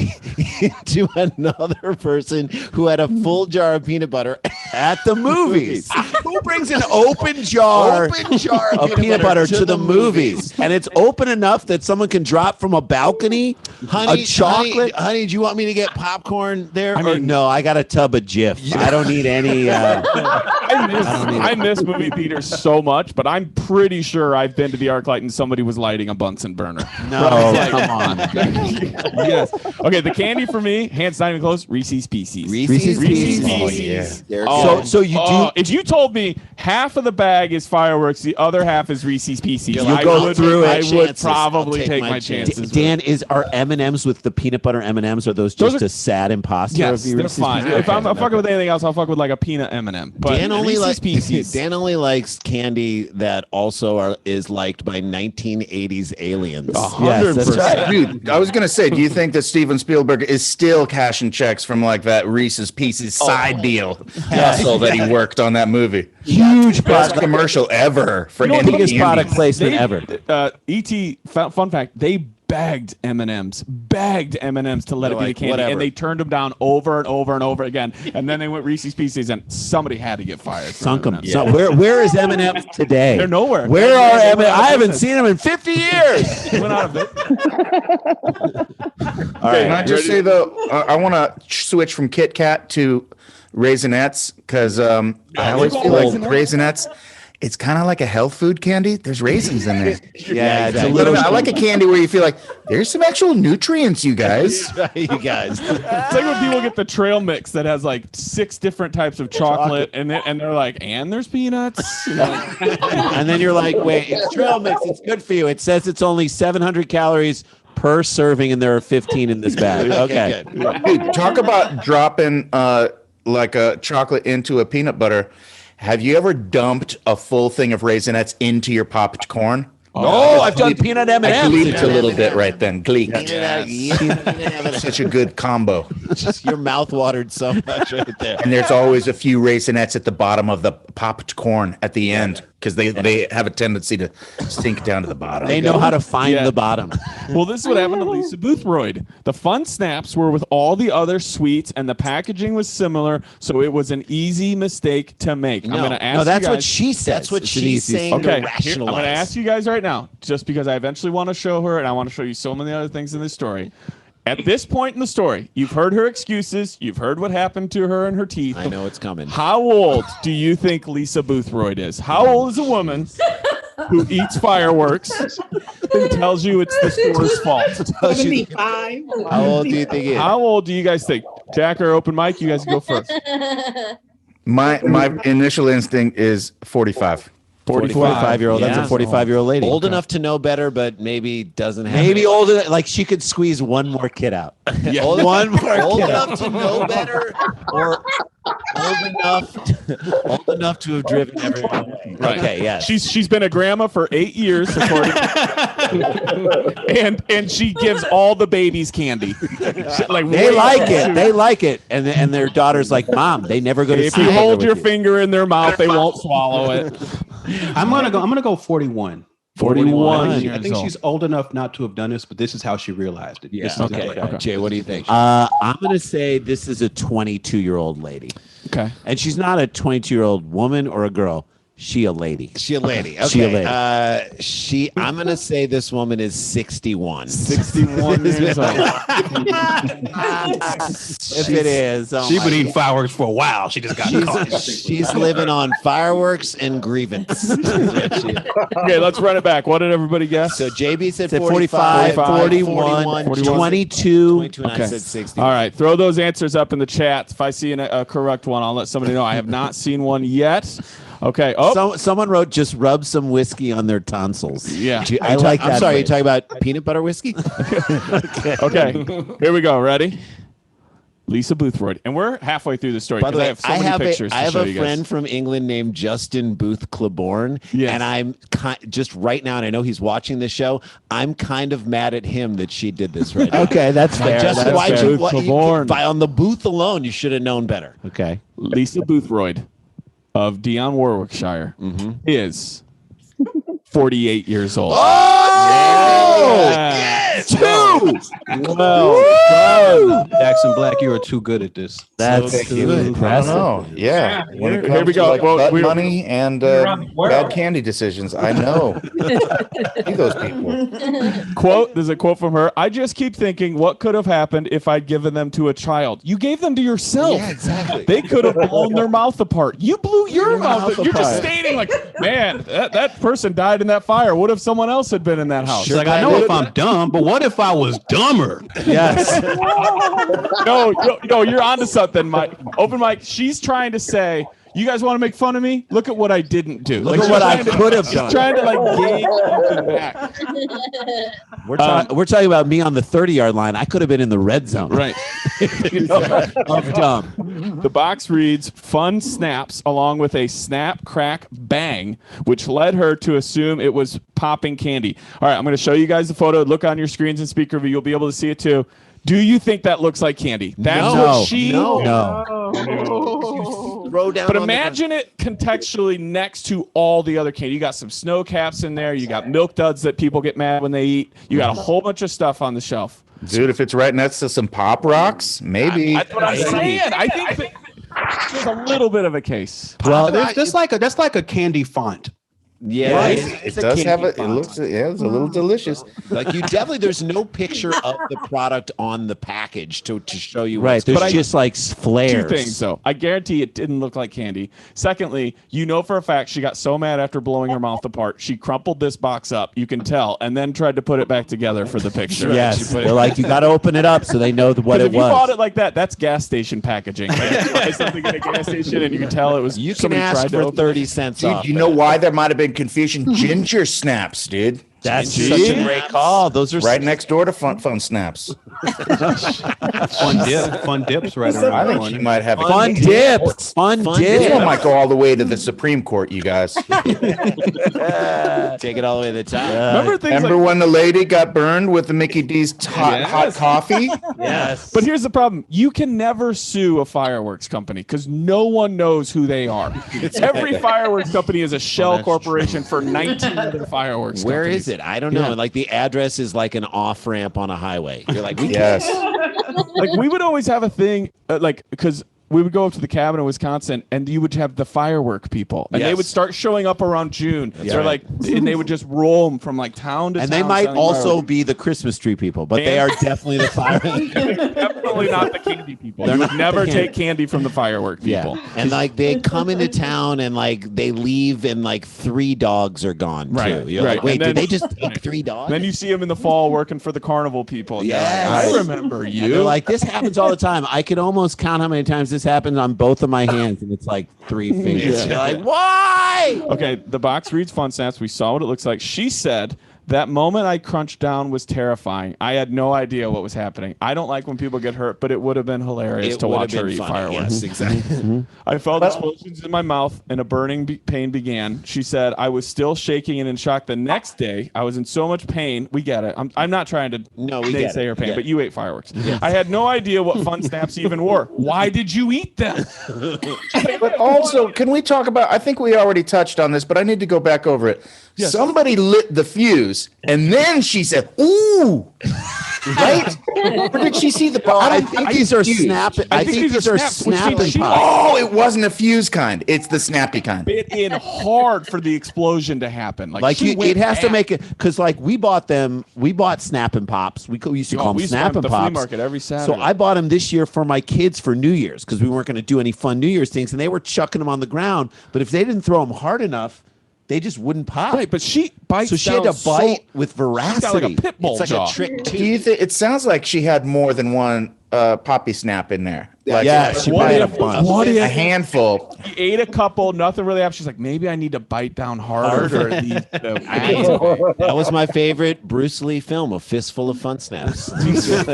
into another person who had a full jar of peanut butter at the movies. Who brings an open jar of peanut butter to the movies? And it's open enough that someone can drop from a balcony. Honey, a chocolate. Honey, do you want me to get popcorn there? No, I got a tub of Jif. I don't need any. I miss movie theaters so much, but I'm pretty sure I've been to the ArcLight and somebody was lighting a Bunsen burner. No, come on. Yes. Okay, the candy for me, hands not even close, Reese's Pieces. Reese's Pieces. Oh, yeah. So you do. If you told me half of the bag is fireworks, the other half is Reese's Pieces, You go through it. I would Chances. probably I'll take take my my chances. Dan, are M&Ms with the peanut butter M&Ms? Are those just a sad imposter Yes, of your they're Reese's fine. Pieces? If I'm fucking with anything else, I'll fuck with like a peanut M&M. But Dan only Reese's Pieces. Dan only likes candy that also is liked by 1980s aliens. Yes, that's right. Dude, I was gonna say, do you think that Steven Spielberg is still cashing checks from like that Reese's Pieces side deal hustle that he worked on that movie? Huge Best product. commercial ever for You know, any biggest candy. product placement ever. E.T. Fun fact: they begged M&Ms to let it be the like, candy, whatever. and they turned them down over and over and over again. And then they went Reese's Pieces, and somebody had to get fired. Sunk them. M&Ms. So where is M&M's today? They're nowhere. Where are They M&M's? went out of I haven't business. seen them in 50 years. Went out of it. All right. Can I just say though, I want to switch from Kit Kat to Raisinets because I always feel like Raisinets. It's kind of like a health food candy. There's raisins in there. Yeah, it's a I little. like a candy where you feel like there's some actual nutrients, you guys. You guys. It's like when people get the trail mix that has like 6 different types of chocolate, and they're like, and there's peanuts. And then you're like, wait, it's trail mix. It's good for you. It says it's only 700 calories per serving, and there are 15 in this bag. Okay. Dude, talk about dropping like a chocolate into a peanut butter. Have you ever dumped a full thing of Raisinets into your popped corn? Oh, I've done peanut M&Ms. I gleeked a little bit right then. Gleek. Yeah. Such a good combo. Just your mouth watered so much right there. And there's always a few Raisinets at the bottom of the popped corn at the end because they have a tendency to sink down to the bottom. They know how to find Yeah. the bottom. Well, this is what happened to Lisa Boothroyd. The fun snaps were with all the other sweets, and the packaging was similar, so it was an easy mistake to make. I'm going to ask No, that's you what guys. she says. That's what It's an she's easy- saying. Okay, To I'm rationalize. going to ask you guys right now, just because I eventually want to show her, and I want to show you so many other things in this story. At this point in the story, you've heard her excuses. You've heard what happened to her and her teeth. I know it's coming. How old do you think Lisa Boothroyd is? How old is a woman who eats fireworks and tells you it's the store's fault? 75. How old do you think he is? How old do you guys think? Jack or open mic? You guys can go first. My initial instinct is 45. 45-year-old. That's a 45-year-old lady. Old enough to know better, but maybe doesn't have. Maybe old enough, like she could squeeze one more kid out. Yeah. Old, One more old kid enough out. to know better, or old enough to have driven everyone away. Right. Okay, yes. She's been a grandma for 8 years, according and she gives all the babies candy. Like They way like too it. soon. They like it. And their daughter's like, Mom, they never go to If sleep. you hold your finger in their mouth, they won't swallow it. I'm gonna go 41. 41 I years think old. she's old enough not to have done this, but this is how she realized it. Yeah. This is Okay. like- Jay, what do you think? I'm going to say this is a 22-year-old lady. Okay. And she's not a 22-year-old woman or a girl. She a lady. She a lady. Okay. She a lady. I'm gonna say this woman is 61. 61 years old. If it is. Oh She's my been eating fireworks for a while. She just got caught. She's living on fireworks and grievance. Okay, let's run it back. What did everybody guess? So JB said Said 45, 41, 22, 22. and I said 60. All right, throw those answers up in the chat. If I see a correct one, I'll let somebody know. I have not seen one yet. Okay. Oh, Someone wrote, just rub some whiskey on their tonsils. Yeah. I like that. I'm sorry, you're phrase. talking about peanut butter whiskey? okay. Here we go. Ready? Lisa Boothroyd. And we're halfway through the story. By the way, I have so many pictures I have to show a you guys. friend from England named Justin Booth Claiborne, Yes. and I'm just right now, and I know he's watching this show. I'm kind of mad at him that she did this right now. Okay, that's fair. Justin, That's why'd fair. you, Claiborne. by on the Booth alone, you should have known better. Okay. Lisa Boothroyd of Dion, Warwickshire is 48 years old. Oh! Yes! Well, Jackson Black, you are too good at this. That's Thank you. good. I Impressive. don't know. Yeah. When it Here comes we go. to like Well, butt we're- money and bad candy decisions, I know. See those people. Quote, there's a quote from her. I just keep thinking, what could have happened if I'd given them to a child? You gave them to yourself. Yeah, exactly. They could have blown their mouth apart. You blew your mouth apart. You're just apart. stating like, man, that person died in that fire. What if someone else had been in that house? It's like, I know if I'm dumb, but what if I was dumber? Yes. No, you're onto something, Mike. Open Mike, she's trying to say, you guys want to make fun of me? Look at what I didn't do. Look at what I could have done. She's trying to like gain something back. We're talking about me on the 30-yard line. I could have been in the red zone. Right. Of dumb. The box reads fun snaps along with a snap, crack, bang, which led her to assume it was popping candy. All right, I'm going to show you guys the photo. Look on your screens and speaker view. You'll be able to see it too. Do you think that looks like candy? That's No. what she. No. Throw down. But on the imagine it contextually next to all the other candy. You got some snow caps in there. You got milk duds that people get mad when they eat. You got a whole bunch of stuff on the shelf. Dude, if it's right next to some Pop Rocks, maybe. That's what I'm saying. I think that there's a little bit of a case. Well, That's like a candy font. Yeah, Right. It does have it. It looks, yeah, it's a little delicious. like you definitely. There's no picture of the product on the package to show you. right. what's There's going just like flares. Two things, though. I guarantee it didn't look like candy. Secondly, you know for a fact she got so mad after blowing her mouth apart, she crumpled this box up, you can tell, and then tried to put it back together for the picture. Yes. She put They're like, you got to open it up so they know what 'cause it if you was. bought it like that, that's gas station packaging. Like, you buy something at a gas station, and you can tell it was You can somebody ask tried to for open 30 cents Dude, off. you know why there might have been confusion? Ginger snaps, dude. That's Ginger such a snaps. great call. Those are Right next door to Fun Snaps. Fun dips right around I the think she corner. might have fun dips. Fun This dips. one might go all the way to the Supreme Court, you guys. Take it all the way to the top. Remember things Remember like. when the lady got burned with the Mickey D's hot coffee? Yes. But here's the problem: you can never sue a fireworks company because no one knows who they are. Every fireworks company is a shell corporation for 19 other fireworks. Where companies. is it? I don't know. Yeah. Like the address is like an off ramp on a highway. You're like, we Yes. Like we would always have a thing, because we would go up to the cabin in Wisconsin, and you would have the firework people, and they Yes. would start showing up around June. They're right. like, and they would just roam from like town to And town. they might selling also fireworks. be the Christmas tree people, but they are definitely the fire. definitely not the candy people. They're You not would the never candy. take candy from the firework people. Yeah. And like they come into town and like they leave and like 3 dogs are gone Right, too. You're right. like, wait, And then- did they just take 3 dogs? And then you see them in the fall working for the carnival people. And they're like, Yes. I remember And you. they're like, this happens all the time. I can almost count how many times this happens on both of my hands, and it's like 3 fingers. Yeah. You're like, why? Okay, the box reads Fun Snaps. We saw what it looks like. She said, that moment I crunched down was terrifying. I had no idea what was happening. I don't like when people get hurt, but it would have been hilarious It to would watch have her been eat funny. fireworks. Yes, exactly. I felt explosions in my mouth and a burning pain began. She said, I was still shaking and in shock. The next day, I was in so much pain. We get it. I'm not trying to No, we get say it. her pain, Yeah. but you ate fireworks. I had no idea what Fun Snaps even were. Why did you eat them? But also, can we talk about? I think we already touched on this, but I need to go back over it. Yes. Somebody lit the fuse, and then she said, "Ooh." Right? Or did she see the? I think these are snapping. I think these are snaps, which means snapping she- pops. Oh, it wasn't a fuse kind. It's the snappy kind. Bit in hard for the explosion to happen. Like she it went has to at- make it because like we bought Snappin' Pops. We used to call we them used to have Snappin' the flea Pops. market every So Saturday. I bought them this year for my kids for New Year's because we weren't going to do any fun New Year's things, and they were chucking them on the ground. But if they didn't throw them hard enough, they just wouldn't pop. Right, but she bites so she had down to bite so- with She's got like veracity. a pit bull It's like jaw. a trick Do you think it sounds like she had more than one poppy snap in there. Like, Yeah, she What probably had a if- bunch. what if- a handful. He ate a couple, nothing really happened. She's like, maybe I need to bite down harder. At least, That was my favorite Bruce Lee film, A Fistful of Fun Snaps. Explosive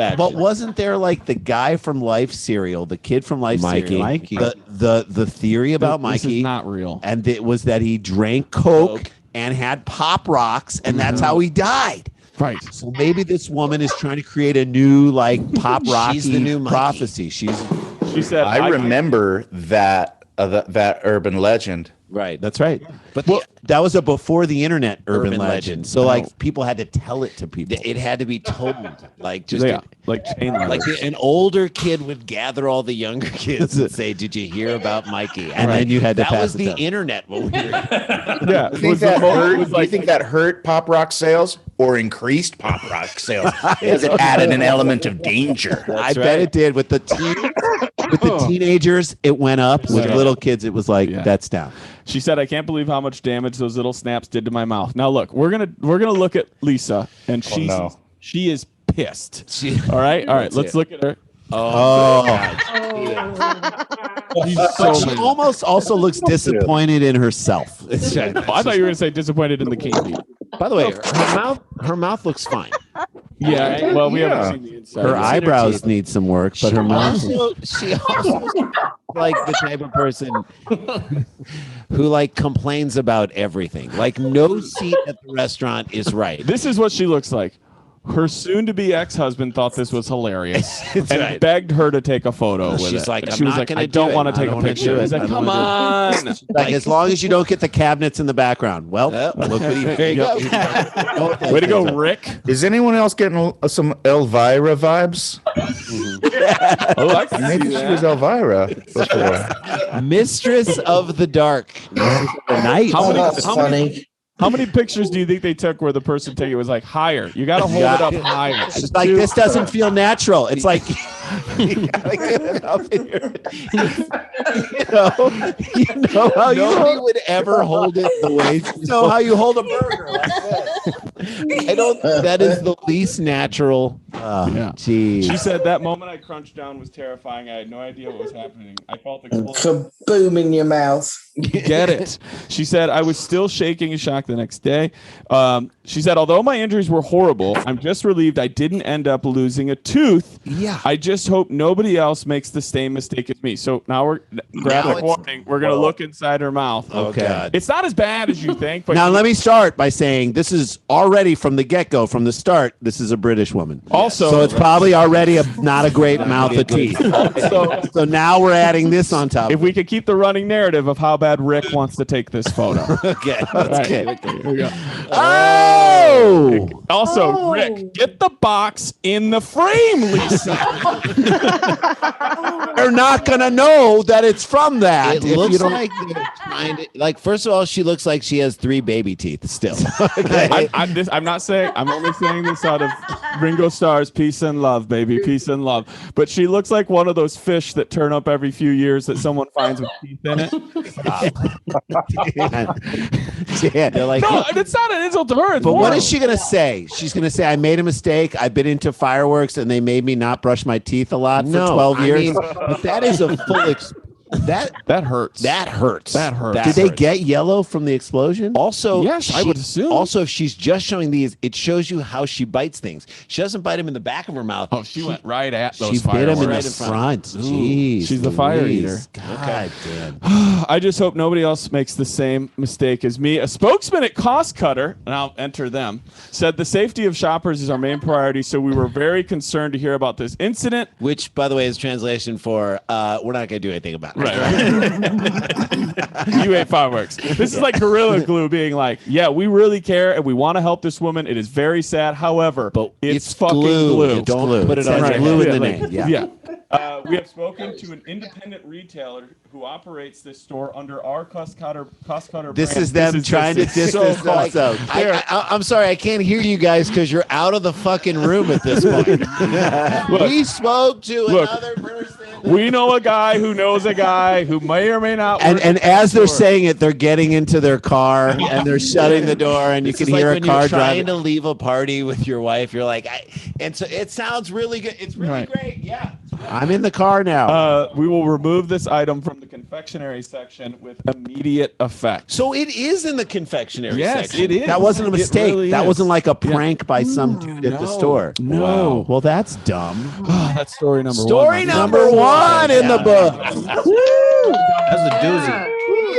action. But wasn't there like the guy from Life cereal, the kid from Life cereal? Mikey. The theory about This Mikey is not real. and it was that he drank Coke and had Pop Rocks, and that's how he died. Right. So maybe this woman is trying to create a new like Pop Rocky She's the new Mikey. prophecy. She said, I remember that urban legend. Right. That's right. But That was a before the internet urban, Urban legend. legend. So like people had to tell it to people. it had to be told. Like just yeah, like chain like letters. an older kid would gather all the younger kids and say, "Did you hear about Mikey?" And then you had to that pass was it the down. internet. When we were, Yeah. Do you think that hurt pop rock sales or increased pop rock sales? Because it added an element of danger. I bet it did with the teenagers. It went up with Yeah. little kids. It was like Yeah. that's down. She said, "I can't believe how much damage those little snaps did to my mouth." Now look, we're gonna look at Lisa, and she is pissed. All right. Let's look at her. She's But so she mad. almost also looks disappointed in herself. Oh, I thought you were gonna say disappointed in the candy. by the way, her mouth looks fine. Yeah. Well, we haven't seen the inside. Her yet. eyebrows need some work, but her mouth. She also like the type of person who like complains about everything. Like no seat at the restaurant is right. This is what she looks like. Her soon-to-be ex-husband thought this was hilarious and right. begged her to take a photo with She's it. like, And "I'm she was not like, gonna I do don't it. want to I take don't a wanna picture." do He's it. like, I don't come wanna on. Like as long as you don't get the cabinets in the background. Well, look what he There you go. Way to go, Rick. Is anyone else getting some Elvira vibes? Oh, I can Maybe see she was that. Elvira before. Mistress of the Dark. night. How many pictures do you think they took where the person taking it was like higher? You got to hold it up higher. It's like this doesn't feel natural. It's like you gotta get it up in your, you know how you Nobody would ever hold it the way. know how you hold a burger like this. I don't. That is the least natural. Yeah. Geez. She said that moment I crunched down was terrifying. I had no idea what was happening. I felt explosive. Kaboom in your mouth. Get it. She said, I was still shaking in shock the next day. She said, although my injuries were horrible, I'm just relieved I didn't end up losing a tooth. Yeah. I just hope nobody else makes the same mistake as me. So now we're graphic warning. We're going to look inside her mouth. Okay. God. It's not as bad as you think. But Now let me start by saying this is already from the get-go, from the start. This is a British woman. Also, So it's probably already not a great mouth of teeth. So now we're adding this on top. if we could keep the running narrative of how bad Rick wants to take this photo. Okay. Right. Here we go. Oh! Also, Rick, get the box in the frame, Lisa. They're not going to know that it's from that. It if looks you don't- like they're trying to. Like, first of all, she looks like she has 3 baby teeth still. Okay. I'm not saying. I'm only saying this out of Ringo Starr's "Peace and Love," baby, peace and love. But she looks like one of those fish that turn up every few years that someone finds with teeth in it. Yeah. They're like, No, it's not an insult to her. It's But more what is she going to say? She's going to say, I made a mistake. I've been into fireworks and they made me not brush my teeth a lot for 12 I years. mean, but that is a full. That hurts. that hurts. That hurts. Did they get yellow from the explosion? Also, Yes, I would assume. Also, if she's just showing these, it shows you how she bites things. She doesn't bite them in the back of her mouth. Oh, she went right at those She bit him in the fireworks. front. Jeez. She's the fire Louise. eater. God damn. I just hope nobody else makes the same mistake as me. A spokesman at Cost Cutter, and I'll enter them, said the safety of shoppers is our main priority, so we were very concerned to hear about this incident. Which, by the way, is translation for we're not going to do anything about it. Right. You ate fireworks. This is like Gorilla Glue being like, yeah, we really care and we want to help this woman. It is very sad. However, But it's, it's fucking glue. It's Don't put it It on says your glue head. in the like, name. Yeah. We have spoken to an independent retailer who operates this store under our Cost Cutter This brand. is them trying to distance Like, themselves. I'm sorry, I can't hear you guys because you're out of the fucking room at this point. We spoke to Look. another person. We know a guy who knows a guy guy who may or may not. And as they're saying it, they're getting into their car and they're shutting the door, and you This can is hear like a when car you're trying driving. to leave a party with your wife. You're like, and so it sounds really good. It's really Right. great. Yeah. I'm in the car now. We will remove this item from the confectionery section with immediate effect. So it is in the confectionery Yes, section. it is. That wasn't a It mistake. really That is. wasn't like a prank by some dude at the store. No. Well, that's dumb. That's story number one. Story number one in the book. That's a doozy.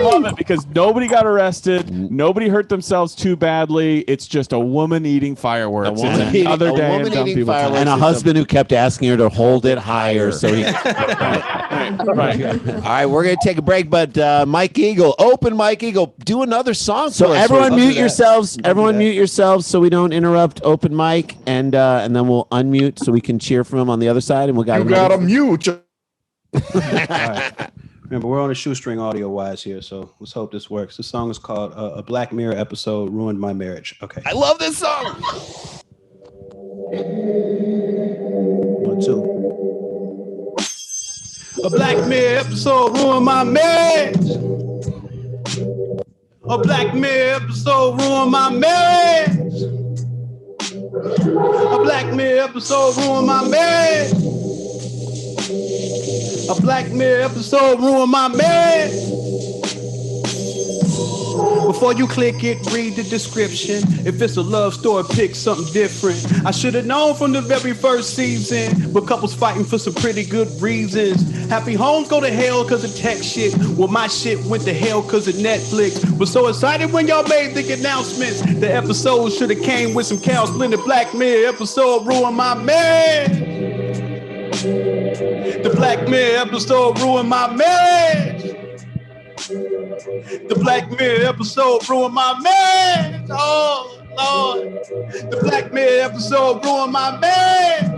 Love it because nobody got arrested. Nobody hurt themselves too badly. It's just a woman eating fireworks. It's another day in dumb people time. And a husband who kept asking her to hold it higher so he. Right. All right, we're gonna take a break, but Mike Eagle, open Mike Eagle, do another song. So for us. everyone We'll do mute that. yourselves. Everyone mute yourselves so we don't interrupt open mic, and then we'll unmute so we can cheer for him on the other side, and we got. You gotta mute. Remember, we're on a shoestring audio wise here, so let's hope this works. This song is called "A Black Mirror Episode Ruined My Marriage." Okay. I love this song. 1, 2. A Black Mirror episode ruined my marriage. A Black Mirror episode ruined my marriage. A Black Mirror episode ruined my marriage. A Black Mirror episode ruined my marriage. Before you click it, read the description. If it's a love story, pick something different. I should have known from the very first season, but couples fighting for some pretty good reasons. Happy homes go to hell because of tech shit. Well, my shit went to hell because of Netflix. Was so excited when y'all made the announcements. The episode should have came with some counseling. The Black Mirror episode ruined my marriage. The Black Mirror episode ruined my marriage. The Black Mirror episode ruined my marriage. Oh, Lord. The Black Mirror episode ruined my marriage.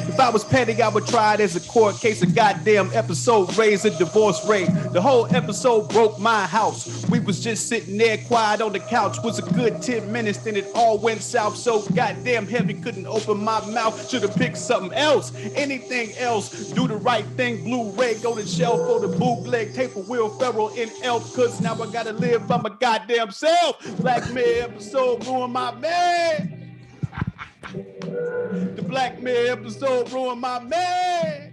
If I was petty, I would try it as a court case. A goddamn episode raised a divorce rate. The whole episode broke my house. We was just sitting there quiet on the couch. Was a good 10 minutes, then it all went south. So goddamn heavy, couldn't open my mouth. Should have picked something else, anything else. Do the right thing, Blu-ray, go to shelf for the bootleg tape of Will Ferrell in Elf. Cause now I gotta live by my goddamn self. Black Mirror episode ruined my marriage. The Black Mirror episode ruined my marriage.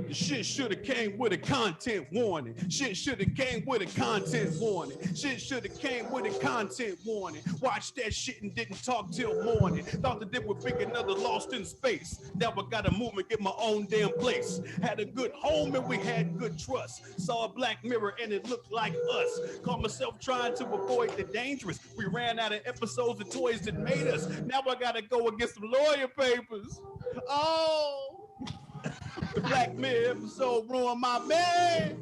The shit should have came with a content warning. Shit should have came with a content warning. Shit should have came with a content warning. Watched that shit and didn't talk till morning. Thought that they were big another lost in space. Now I gotta move and get my own damn place. Had a good home and we had good trust. Saw a Black Mirror and it looked like us. Caught myself trying to avoid the dangerous. We ran out of episodes of toys that made us. Now I gotta go and get some lawyer papers. Oh. The Black Mirror episode ruined my marriage.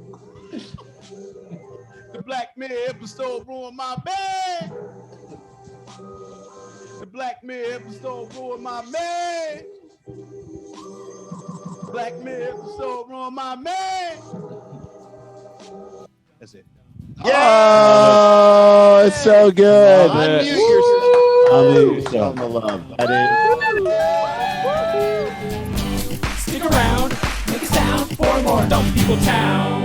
The Black Mirror episode ruined my marriage. The Black Mirror episode ruined my marriage. Black Mirror episode ruined my marriage. That's it. Oh, it's so good. Unmute yourself. Unmute yourself. The love. Stick around, make a sound for more Dumb People Town.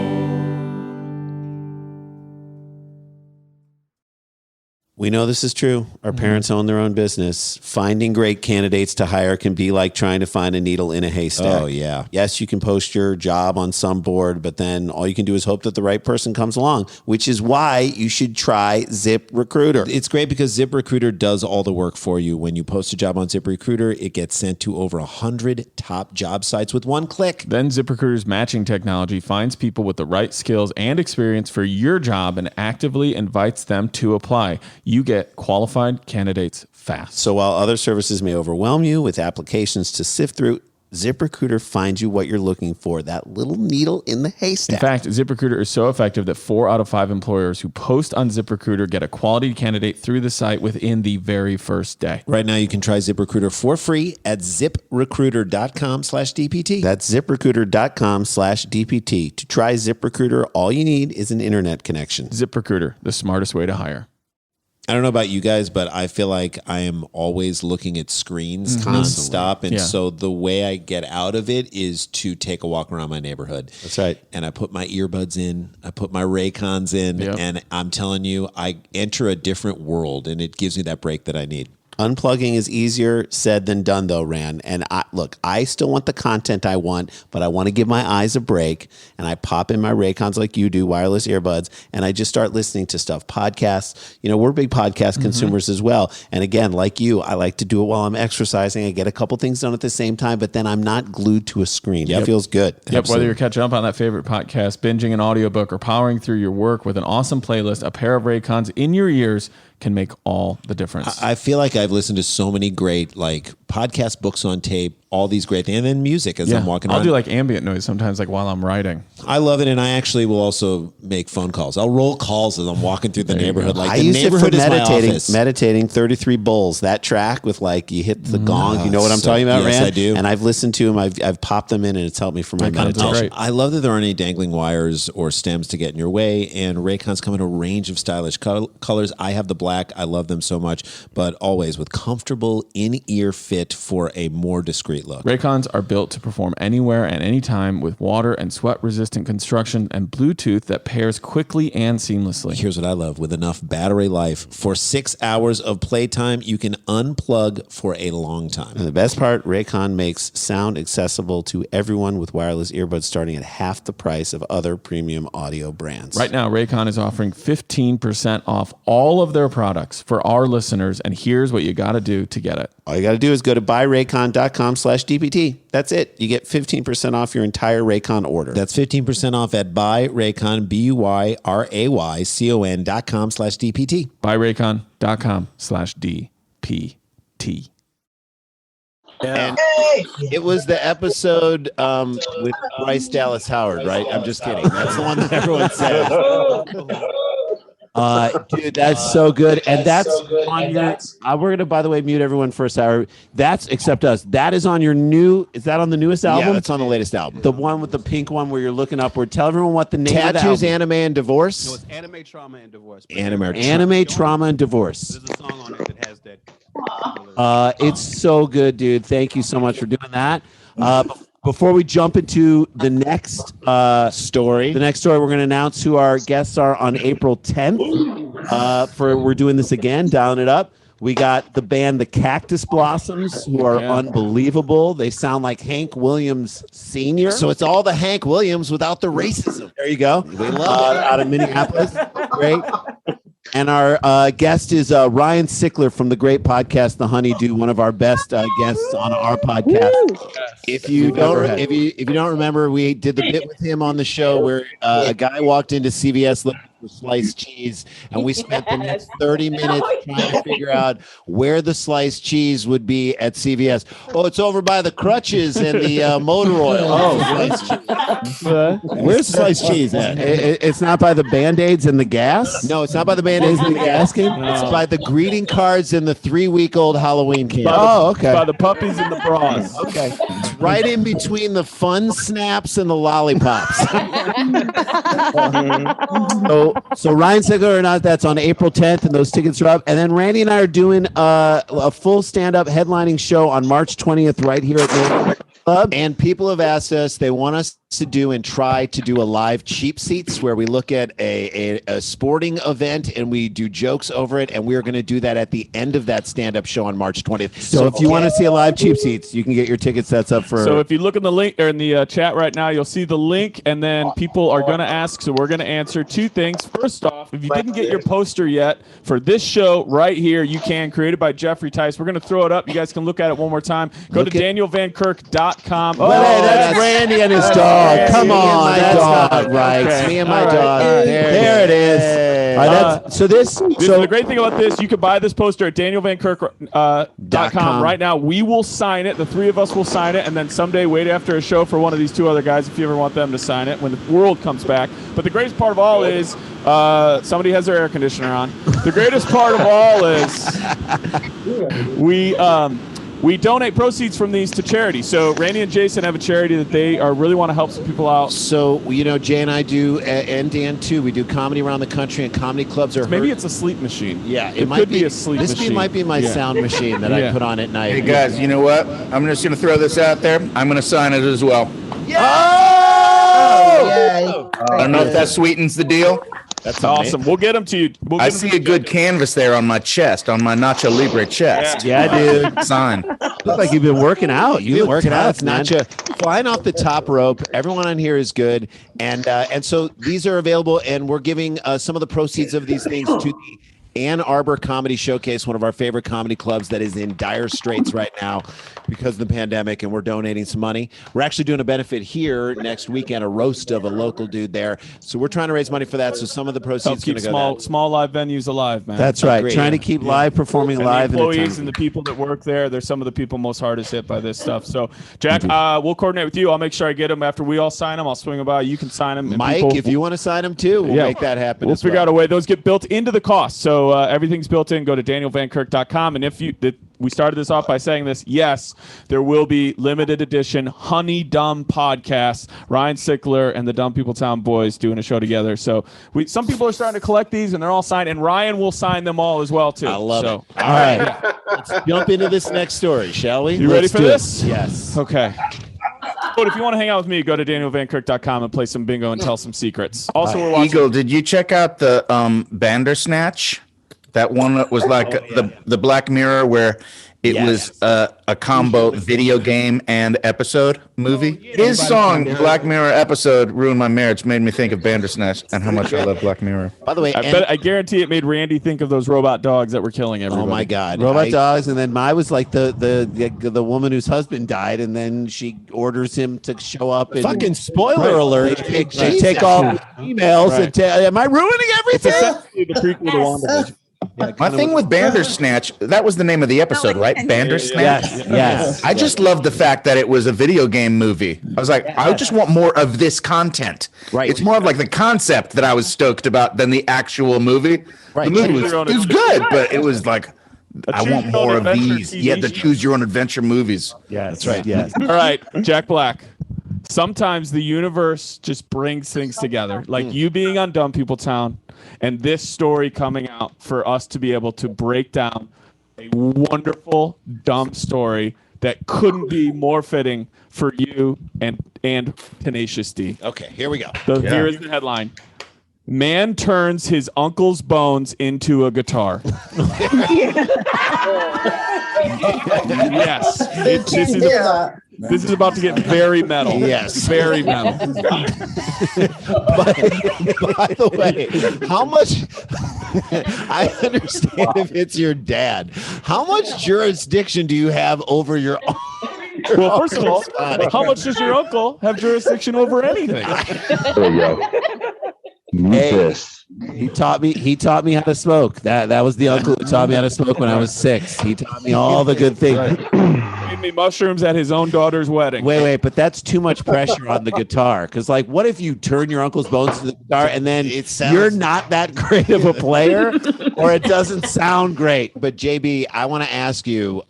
We know this is true. Our parents own their own business. Finding great candidates to hire can be like trying to find a needle in a haystack. Oh, yeah. Yes, you can post your job on some board, but then all you can do is hope that the right person comes along, which is why you should try ZipRecruiter. It's great because ZipRecruiter does all the work for you. When you post a job on ZipRecruiter, it gets sent to over 100 top job sites with one click. Then ZipRecruiter's matching technology finds people with the right skills and experience for your job and actively invites them to apply. You get qualified candidates fast. So while other services may overwhelm you with applications to sift through, ZipRecruiter finds you what you're looking for, that little needle in the haystack. In fact, ZipRecruiter is so effective that 4 out of 5 employers who post on ZipRecruiter get a quality candidate through the site within the very first day. Right now, you can try ZipRecruiter for free at ziprecruiter.com/DPT. That's ziprecruiter.com/DPT. To try ZipRecruiter, all you need is an internet connection. ZipRecruiter, the smartest way to hire. I don't know about you guys, but I feel like I am always looking at screens nonstop. And so the way I get out of it is to take a walk around my neighborhood. That's right. And I put my earbuds in, I put my Raycons in, and I'm telling you, I enter a different world, and it gives me that break that I need. Unplugging is easier said than done, though, Rand. And I still want the content I want, but I want to give my eyes a break. And I pop in my Raycons like you do, wireless earbuds, and I just start listening to stuff. Podcasts, we're big podcast consumers as well. And again, like you, I like to do it while I'm exercising. I get a couple things done at the same time, but then I'm not glued to a screen. It feels good. Yep. Whether you're catching up on that favorite podcast, binging an audiobook, or powering through your work with an awesome playlist, a pair of Raycons in your ears can make all the difference. I feel like I've listened to so many great podcast, books on tape, all these great things, and then music as I'm walking around. I'll do ambient noise sometimes, while I'm writing. I love it, and I actually will also make phone calls. I'll roll calls as I'm walking through the neighborhood. I use it for meditating 33 Bulls. That track with you hit the gong. You know what I'm talking about, Yes, Rand? I do. And I've listened to them. I've popped them in, and it's helped me for my meditation. I love that there aren't any dangling wires or stems to get in your way, and Raycons come in a range of stylish colors. I have the black. I love them so much, but always with comfortable in-ear fit for a more discreet look. Raycons are built to perform anywhere and anytime with water and sweat-resistant construction and Bluetooth that pairs quickly and seamlessly. Here's what I love. With enough battery life for 6 hours of playtime, you can unplug for a long time. And the best part, Raycon makes sound accessible to everyone with wireless earbuds starting at half the price of other premium audio brands. Right now, Raycon is offering 15% off all of their products for our listeners, and here's what you got to do to get it. All you got to do is go to buyraycon.com/DPT. That's it. You get 15% off your entire Raycon order. That's 15% off at buyraycon, BUYRAYCON.com/DPT. Buyraycon.com/DPT. And it was the episode with Bryce Dallas Howard, right? I'm just kidding. That's the one that everyone says. Dude, that's so good. And that's on your, we're going to, by the way, mute everyone for a second. That's, except us, that is on your new, is that on the newest album? Yeah, it's on the latest album. The one with the pink one where you're looking upward. Tell everyone what the name of the Tattoos, album. Anime, and Divorce? No, it's Anime, Trauma, and Divorce. Anime, Trauma, and Divorce. There's a song on it that has that. It's so good, dude. Thank you so much for doing that. Before we jump into the next story, we're going to announce who our guests are on April 10th. We're doing this again, dialing it up. We got the band The Cactus Blossoms, who are unbelievable. They sound like Hank Williams Sr. So it's all the Hank Williams without the racism. There you go. We love it. Out of Minneapolis. Great. And our guest is Ryan Sickler from the great podcast The Honeydew, one of our best guests on our podcast. If you don't remember, we did the bit with him on the show where a guy walked into CVS looking for sliced cheese, and we spent the next 30 minutes trying to figure out where the sliced cheese would be at CVS. Oh, it's over by the crutches and the motor oil. Where's sliced cheese at? It's not by the Band-Aids and the gas? No, it's not by the Band-Aids and the gas can? It's by the greeting cards and the 3-week-old Halloween candy. Okay. By the puppies and the bras. Okay. It's right in between the fun snaps and the lollipops. So Ryan Sickler or not, that's on April 10th, and those tickets are up. And then Randy and I are doing a full stand-up headlining show on March 20th right here at the Club. And people have asked us, they want us to do and try to do a live Cheap Seats where we look at a sporting event and we do jokes over it, and we're going to do that at the end of that stand-up show on March 20th. So if you want to see a live Cheap Seats, you can get your tickets. That's up for... So if you look in the link or in the chat right now, you'll see the link, and then people are going to ask, so we're going to answer two things. First off, if you didn't get your poster yet for this show right here, you can, created by Jeffrey Tice. We're going to throw it up. You guys can look at it one more time. Go to DanielVanKirk.com. Oh, that's Randy and his dog. Come on, that's not right. Okay. Me and my dog. There it is. All right, so the great thing about this, you can buy this poster at DanielVanKirk.com right now. We will sign it. The three of us will sign it, and then someday wait after a show for one of these two other guys if you ever want them to sign it when the world comes back. But the greatest part of all is somebody has their air conditioner on. The greatest part of all is We donate proceeds from these to charity. So Randy and Jason have a charity that they really want to help some people out. So, Jay and I do, and Dan too, we do comedy around the country, and comedy clubs are Maybe it's a sleep machine. Yeah, it might be a sleep machine. This might be my sound machine that I put on at night. Hey, guys, you know what? I'm just going to throw this out there. I'm going to sign it as well. Oh! I don't know if that sweetens the deal. That's awesome. We'll get them to you. I see a good canvas there on my chest, on my Nacho Libre chest. Yeah, dude. Sign. Looks like you've been working out. You've been working out. It's Nacho flying off the top rope. Everyone on here is good, and so these are available, and we're giving some of the proceeds of these things to the Ann Arbor Comedy Showcase, one of our favorite comedy clubs that is in dire straits right now because of the pandemic, and we're donating some money. We're actually doing a benefit here next weekend, a roast of a local dude there. So we're trying to raise money for that. So some of the proceeds keep small live venues alive, man. That's right. Trying to keep live performing and live. The employees and the people that work there, they're some of the people most hardest hit by this stuff. So Jack, we'll coordinate with you. I'll make sure I get them after we all sign them. I'll swing them by. You can sign them. Mike, if you want to sign them too, we'll make that happen. We'll figure out a way. Those get built into the cost. So everything's built in. Go to danielvankirk.com. And if we started this off by saying this, yes, there will be limited edition Honey Dumb podcasts. Ryan Sickler and the Dumb People Town Boys doing a show together. So some people are starting to collect these, and they're all signed. And Ryan will sign them all as well too. I love it. All right, let's jump into this next story, shall we? You ready for this? Yes. Okay. But if you want to hang out with me, go to danielvankirk.com and play some bingo and tell some secrets. Also, we're watching. Eagle, did you check out the Bandersnatch? That one that was like the Black Mirror where it was a combo video game and episode movie. His song Black Mirror episode ruined my marriage, made me think of Bandersnatch and how much I love Black Mirror. By the way, I guarantee it made Randy think of those robot dogs that were killing everybody. Oh my God, Robot dogs, and then I was like the woman whose husband died, and then she orders him to show up. And, fucking spoiler alert! They take all the emails. Right. And am I ruining everything? It's essentially the prequel to WandaVision. My thing with Bandersnatch, that was the name of the episode, right? Bandersnatch? Yes. I just love the fact that it was a video game movie. I was like, I just want more of this content. Right. It's more of like the concept that I was stoked about than the actual movie. Right. The movie was good, but it was like, I want more of these. TV Yeah, the choose your own adventure movies. Yeah, that's right. Yes. All right, Jack Black. Sometimes the universe just brings things together, like you being on Dumb People Town and this story coming out for us to be able to break down a wonderful, dumb story that couldn't be more fitting for you and Tenacious D. Okay, here we go. So here is the headline. Man turns his uncle's bones into a guitar. Yes. This is about to get very metal. Yes. Very metal. By the way, how much? I understand if it's your dad. How much jurisdiction do you have over your? Well, first of all, how much does your uncle have jurisdiction over anything? There you go. He taught me how to smoke. That was the uncle who taught me how to smoke when I was 6. He taught me all the good things. Made me mushrooms at his own daughter's wedding. Wait, but that's too much pressure on the guitar. Because, like, what if you turn your uncle's bones to the guitar and then you're not that great of a player, or it doesn't sound great? But JB, I want to ask you: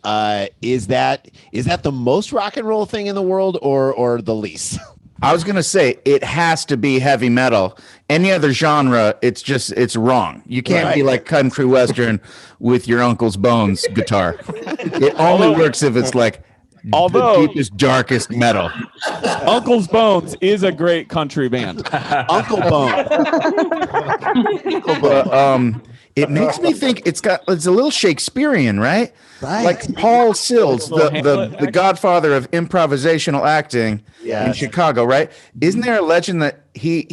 is that the most rock and roll thing in the world, or the least? I was gonna say it has to be heavy metal. Any other genre, it's wrong. You can't be like country western with your uncle's bones guitar. It only works if it's like the deepest, darkest metal. Uncle's Bones is a great country band. Uncle Bone. It makes me think it's a little Shakespearean, right? Right. Like Paul Sills, the godfather of improvisational acting in Chicago, right? Isn't there a legend that he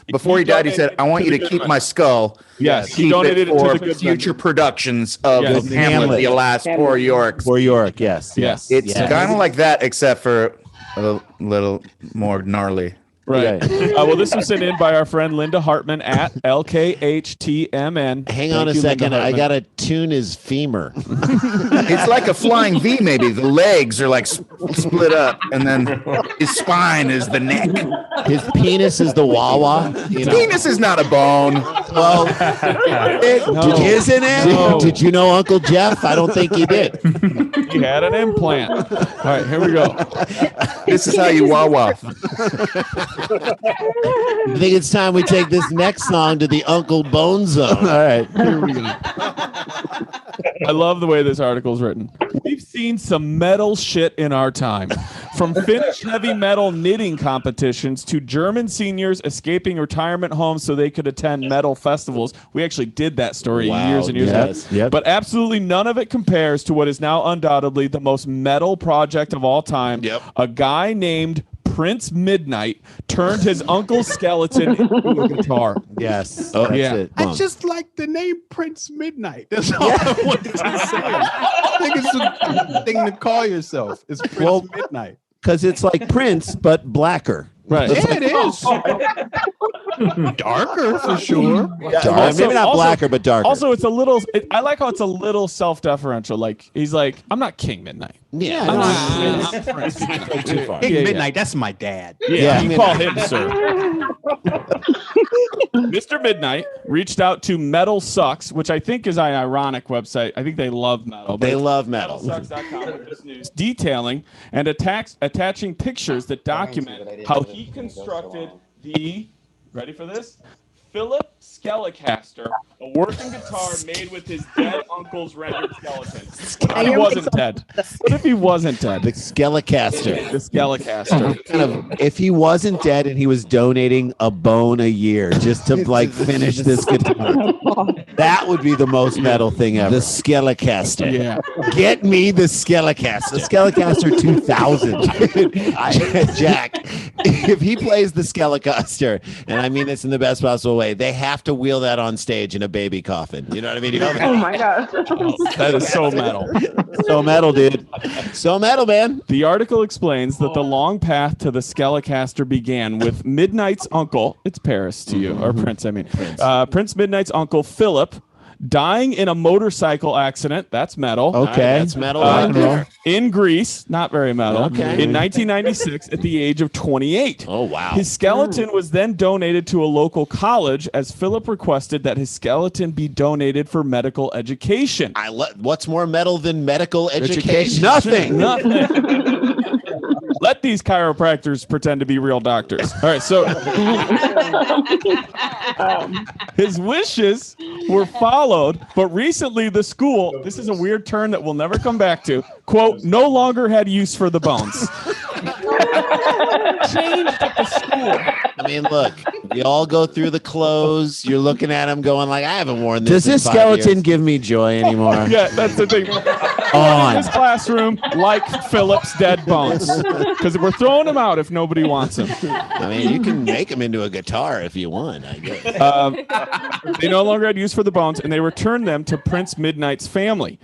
before he died, he said, "I want you to keep my skull." Yes, he donated it to the future productions of Hamlet, the Alas, Poor York. Poor York, yes. It's kind of like that, except for a little more gnarly. Right. Well, this was sent in by our friend Linda Hartman at LKHTMN. Hang on a second. I got to tune his femur. It's like a flying V, maybe. The legs are like split up, and then his spine is the neck. His penis is the wawa. Penis is not a bone. Well, isn't it? No. Did you know Uncle Jeff? I don't think he did. He had an implant. All right, here we go. This is how you wawa. I think it's time we take this next song to the Uncle Bone Zone. All right, here we go. I love the way this article is written. We've seen some metal shit in our time. From Finnish heavy metal knitting competitions to German seniors escaping retirement homes so they could attend metal festivals. We actually did that story years and years ago. Yep. But absolutely none of it compares to what is now undoubtedly the most metal project of all time. Yep. A guy named Prince Midnight turned his uncle's skeleton into a guitar. Yes. Oh, that's yeah. it. I just like the name Prince Midnight. That's all I wanted to say. I think it's a good thing to call yourself. It's Prince Midnight. Because it's like Prince, but blacker. Right. Yeah, it is. Darker for sure. Maybe not blacker, but darker. Also, it's a little. I like how it's a little self-deferential. Like he's like, I'm not King Midnight. yeah. I'm Prince Midnight. Too far. King Midnight, that's my dad. Yeah, you Yeah. call him sir. Mr. Midnight reached out to Metal Sucks, which I think is an ironic website. I think they love metal. They love metal. MetalSucks.com with this news detailing and attaching pictures that document how he constructed the, ready for this? Philip Skelecaster, a working guitar made with his dead uncle's rendered skeleton. What if he wasn't dead? What if he wasn't dead? The Skelecaster. The Skelecaster. Kind of, if he wasn't dead and he was donating a bone a year just to like finish this guitar, that would be the most metal thing ever. The Skelecaster. Yeah. Get me the Skelecaster. The Skelecaster 2000. Jack, if he plays the Skelecaster, and I mean this in the best possible way, they have to wheel that on stage in a baby coffin. You know what I mean? Oh my gosh. That is so metal. So metal, dude. So metal, man. The article explains that the long path to the Skelecaster began with Midnight's uncle, it's Paris to you, or Prince, I mean, Prince Midnight's uncle, Philip, dying in a motorcycle accident. That's metal. Okay. That's metal. Rock and roll. In Greece, not very metal. Okay. In 1996, at the age of 28. Oh, wow. His skeleton was then donated to a local college as Philip requested that his skeleton be donated for medical education. What's more metal than medical education? Nothing. Let these chiropractors pretend to be real doctors. All right, so his wishes were followed, but recently the school, this is a weird turn that we'll never come back to, quote, no longer had use for the bones. Changed at the school. I mean, look, you all go through the clothes. You're looking at him going like, I haven't worn this. Does this in 5 skeleton years. give me joy anymore? Yeah, that's the thing. In his classroom, like Philip's dead bones, because we're throwing him out if nobody wants him. I mean, you can make him into a guitar if you want, I guess. They no longer had use for the bones, and they returned them to Prince Midnight's family.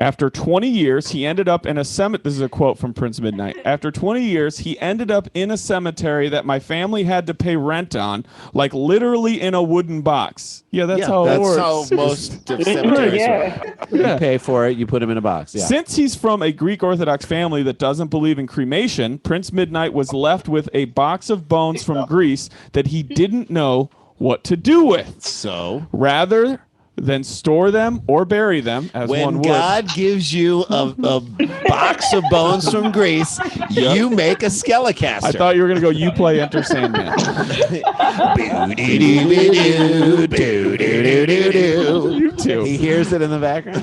After 20 years, he ended up in a cemetery. This is a quote from Prince Midnight. After 20 years, he ended up in a cemetery that my family had to pay rent on, like literally in a wooden box. Yeah, that's how it works. That's how most of cemeteries work. You pay for it, you put him in a box. Yeah. Since he's from a Greek Orthodox family that doesn't believe in cremation, Prince Midnight was left with a box of bones from Greece that he didn't know what to do with. So, Rather than store them or bury them, as one when would. God gives you a box of bones from Greece, you make a Skelecaster. I thought you were going to go, you play Enter Sandman. You too. He hears it in the background.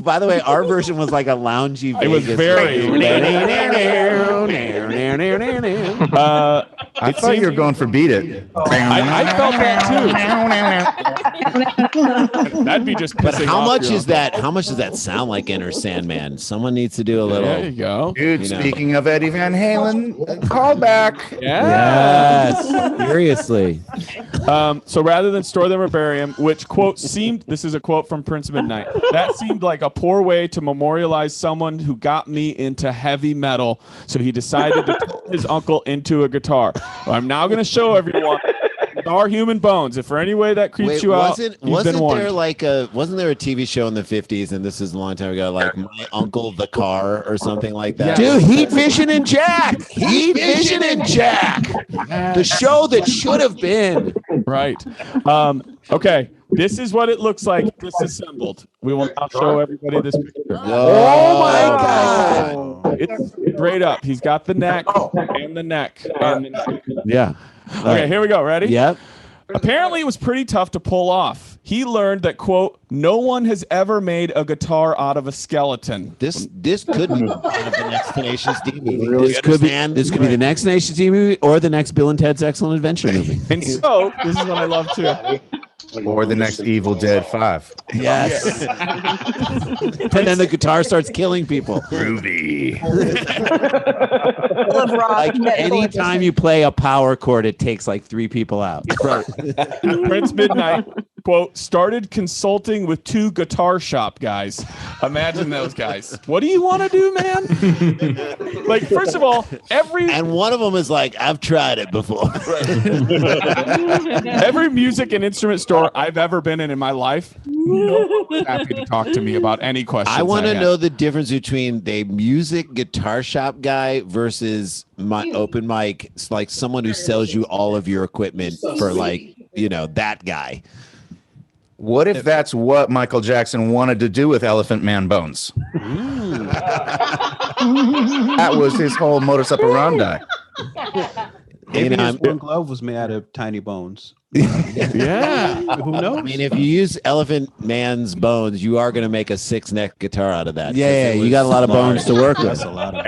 By the way, our version was like a loungy It was Vegas. very. I thought you were going for Beat It. I felt that too. That'd be just But pissing how off much your is that? How much does that sound like Enter Sandman? Someone needs to do a little. There you go. Dude, You know. speaking of Eddie Van Halen, call back. Yeah. Yes, seriously. So rather than store them or bury them, which quote seemed, this is a quote from Prince Midnight, that seemed like a poor way to memorialize someone who got me into heavy metal. So he decided to turn his uncle into a guitar. I'm now going to show everyone our human bones. If for any way that creeps you out, you've been wasn't warned. there wasn't there a TV show in the 50s, and this is a long time ago, like My Uncle the Car or something like that? Dude, Heat Vision and Jack. Heat Vision and Jack. The show that should have been. Right. Okay. This is what it looks like disassembled. We will now show everybody this picture. Oh my God. It's straight up. He's got the neck and the neck. Yeah. Okay, here we go. Ready? Yep. Apparently, it was pretty tough to pull off. He learned that, quote, no one has ever made a guitar out of a skeleton. This could be one of the next Tenacious D movie. This could be the next Tenacious D movie or the next Bill and Ted's Excellent Adventure movie. And so, this is what I love too. Or the next Evil Dead 5. Yes. And then the guitar starts killing people. Groovy. Like anytime you play a power chord, it takes like 3 people out. Right. Prince Midnight, quote, started consulting with 2 guitar shop guys. Imagine those guys. What do you want to do, man? Like, first of all, and one of them is like, I've tried it before. Every music and instrument store I've ever been in my life, no one was happy to talk to me about any questions. I want to know the difference between the music guitar shop guy versus my open mic, it's like someone who sells you all of your equipment for like, that guy. What if that's what Michael Jackson wanted to do with Elephant Man Bones? That was his whole modus operandi. Maybe his one glove was made out of tiny bones. Yeah. Who knows? I mean, if you use Elephant Man's bones, you are going to make a 6-neck guitar out of that. Yeah, you got a lot of bones to work with. That's a lot of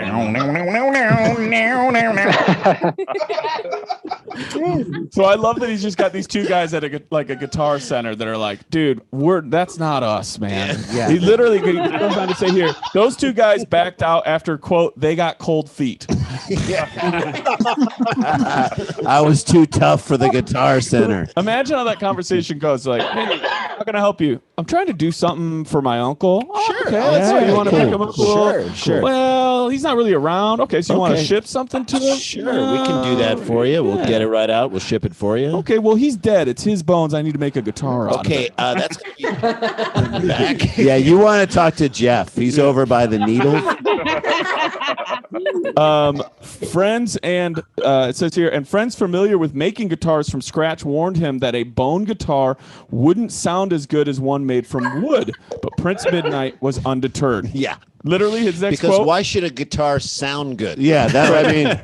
So I love that he's just got these 2 guys at a guitar center that are like, dude, that's not us, man. Yeah. He literally goes on to say here, those 2 guys backed out after, quote, they got cold feet. I was too tough for the guitar center. Imagine how that conversation goes. Like, hey, how can I help you? I'm trying to do something for my uncle. Oh, okay, let's see. You want to pick him up? Sure. Well, he's not really around. Okay, so you want to ship something to him? Sure, we can do that for you. We'll get it right out. We'll ship it for you. Okay, well, he's dead. It's his bones. I need to make a guitar out of it. That's going to be back. Yeah, you want to talk to Jeff. He's over by the needles. Friends and it says here, and friends familiar with making guitars from scratch warned him that a bone guitar wouldn't sound as good as one made from wood. But Prince Midnight was undeterred. Yeah. Literally, his next Because quote. why should a guitar sound good? Yeah, that's what I mean.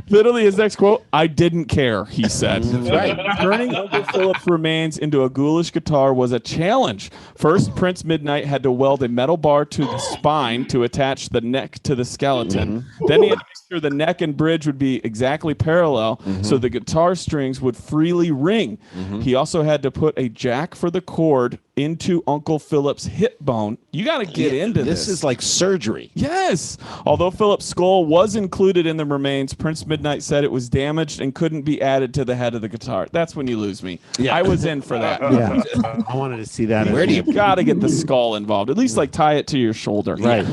Literally, his next quote, I didn't care, he said. That's right. Turning Uncle Philip's remains into a ghoulish guitar was a challenge. First, Prince Midnight had to weld a metal bar to the spine to attach the neck to the skeleton. Then he had to make sure the neck and bridge would be exactly parallel so the guitar strings would freely ring. He also had to put a jack for the cord into Uncle Philip's hip bone. You got to get into this. This is like surgery. Yes. Although Philip's skull was included in the remains, Prince Midnight said it was damaged and couldn't be added to the head of the guitar. That's when you lose me. I was in for that. Yeah, I wanted to see that. Where do you Got to get the skull involved. At least like tie it to your shoulder. Right.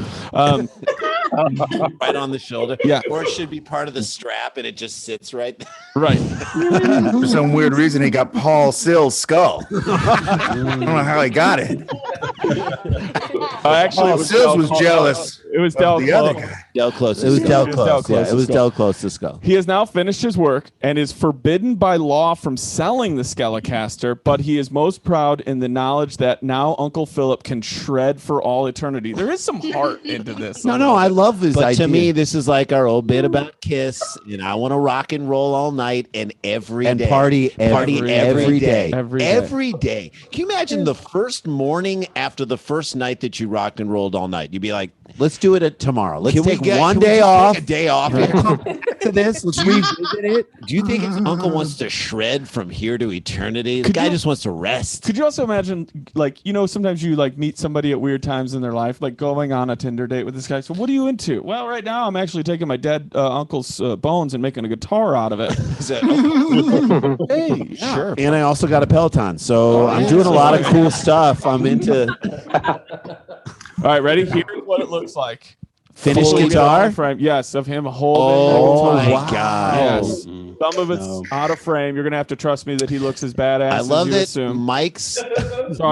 right on the shoulder? Yeah. Or it should be part of the strap and it just sits right there. Right. For some weird reason, he got Paul Sill's skull. I don't know how he got it. Actually, Paul Sills was jealous. It was of Del the other Close. guy. Del Close. It was Del Del Close. Yeah, Close's it was skull. Del Close's skull. He has now finished his work and is forbidden by law from selling the Skelecaster, but he is most proud in the knowledge that now Uncle Philip can shred for all eternity. There is some heart into this. No, I love his But idea. to me, this is like our old bit about Kiss, and I want to rock and roll all night and every And day. party every day. Every day. Can you imagine the first morning after the first night that you rocked and rolled all night? You'd be like, Let's do it tomorrow. Let's can we take get- one can we day just off. take a day off. To this, let's revisit it. Do you think his uncle wants to shred from here to eternity? The guy just wants to rest. Could you also imagine, like, you know, sometimes you like meet somebody at weird times in their life, like going on a Tinder date with this guy. So what are you into? Well, right now I'm actually taking my dead uncle's bones and making a guitar out of it. Hey, sure. And I also got a Peloton, so I'm doing a lot of cool stuff. I'm into. All right, ready? Here's what it looks like. Finished Fully guitar? out of frame. Yes, of him holding. Oh the my guitar. God. Yes. Some of it's out of frame. You're gonna have to trust me that he looks as badass. I love as you that assume. Mike's Sorry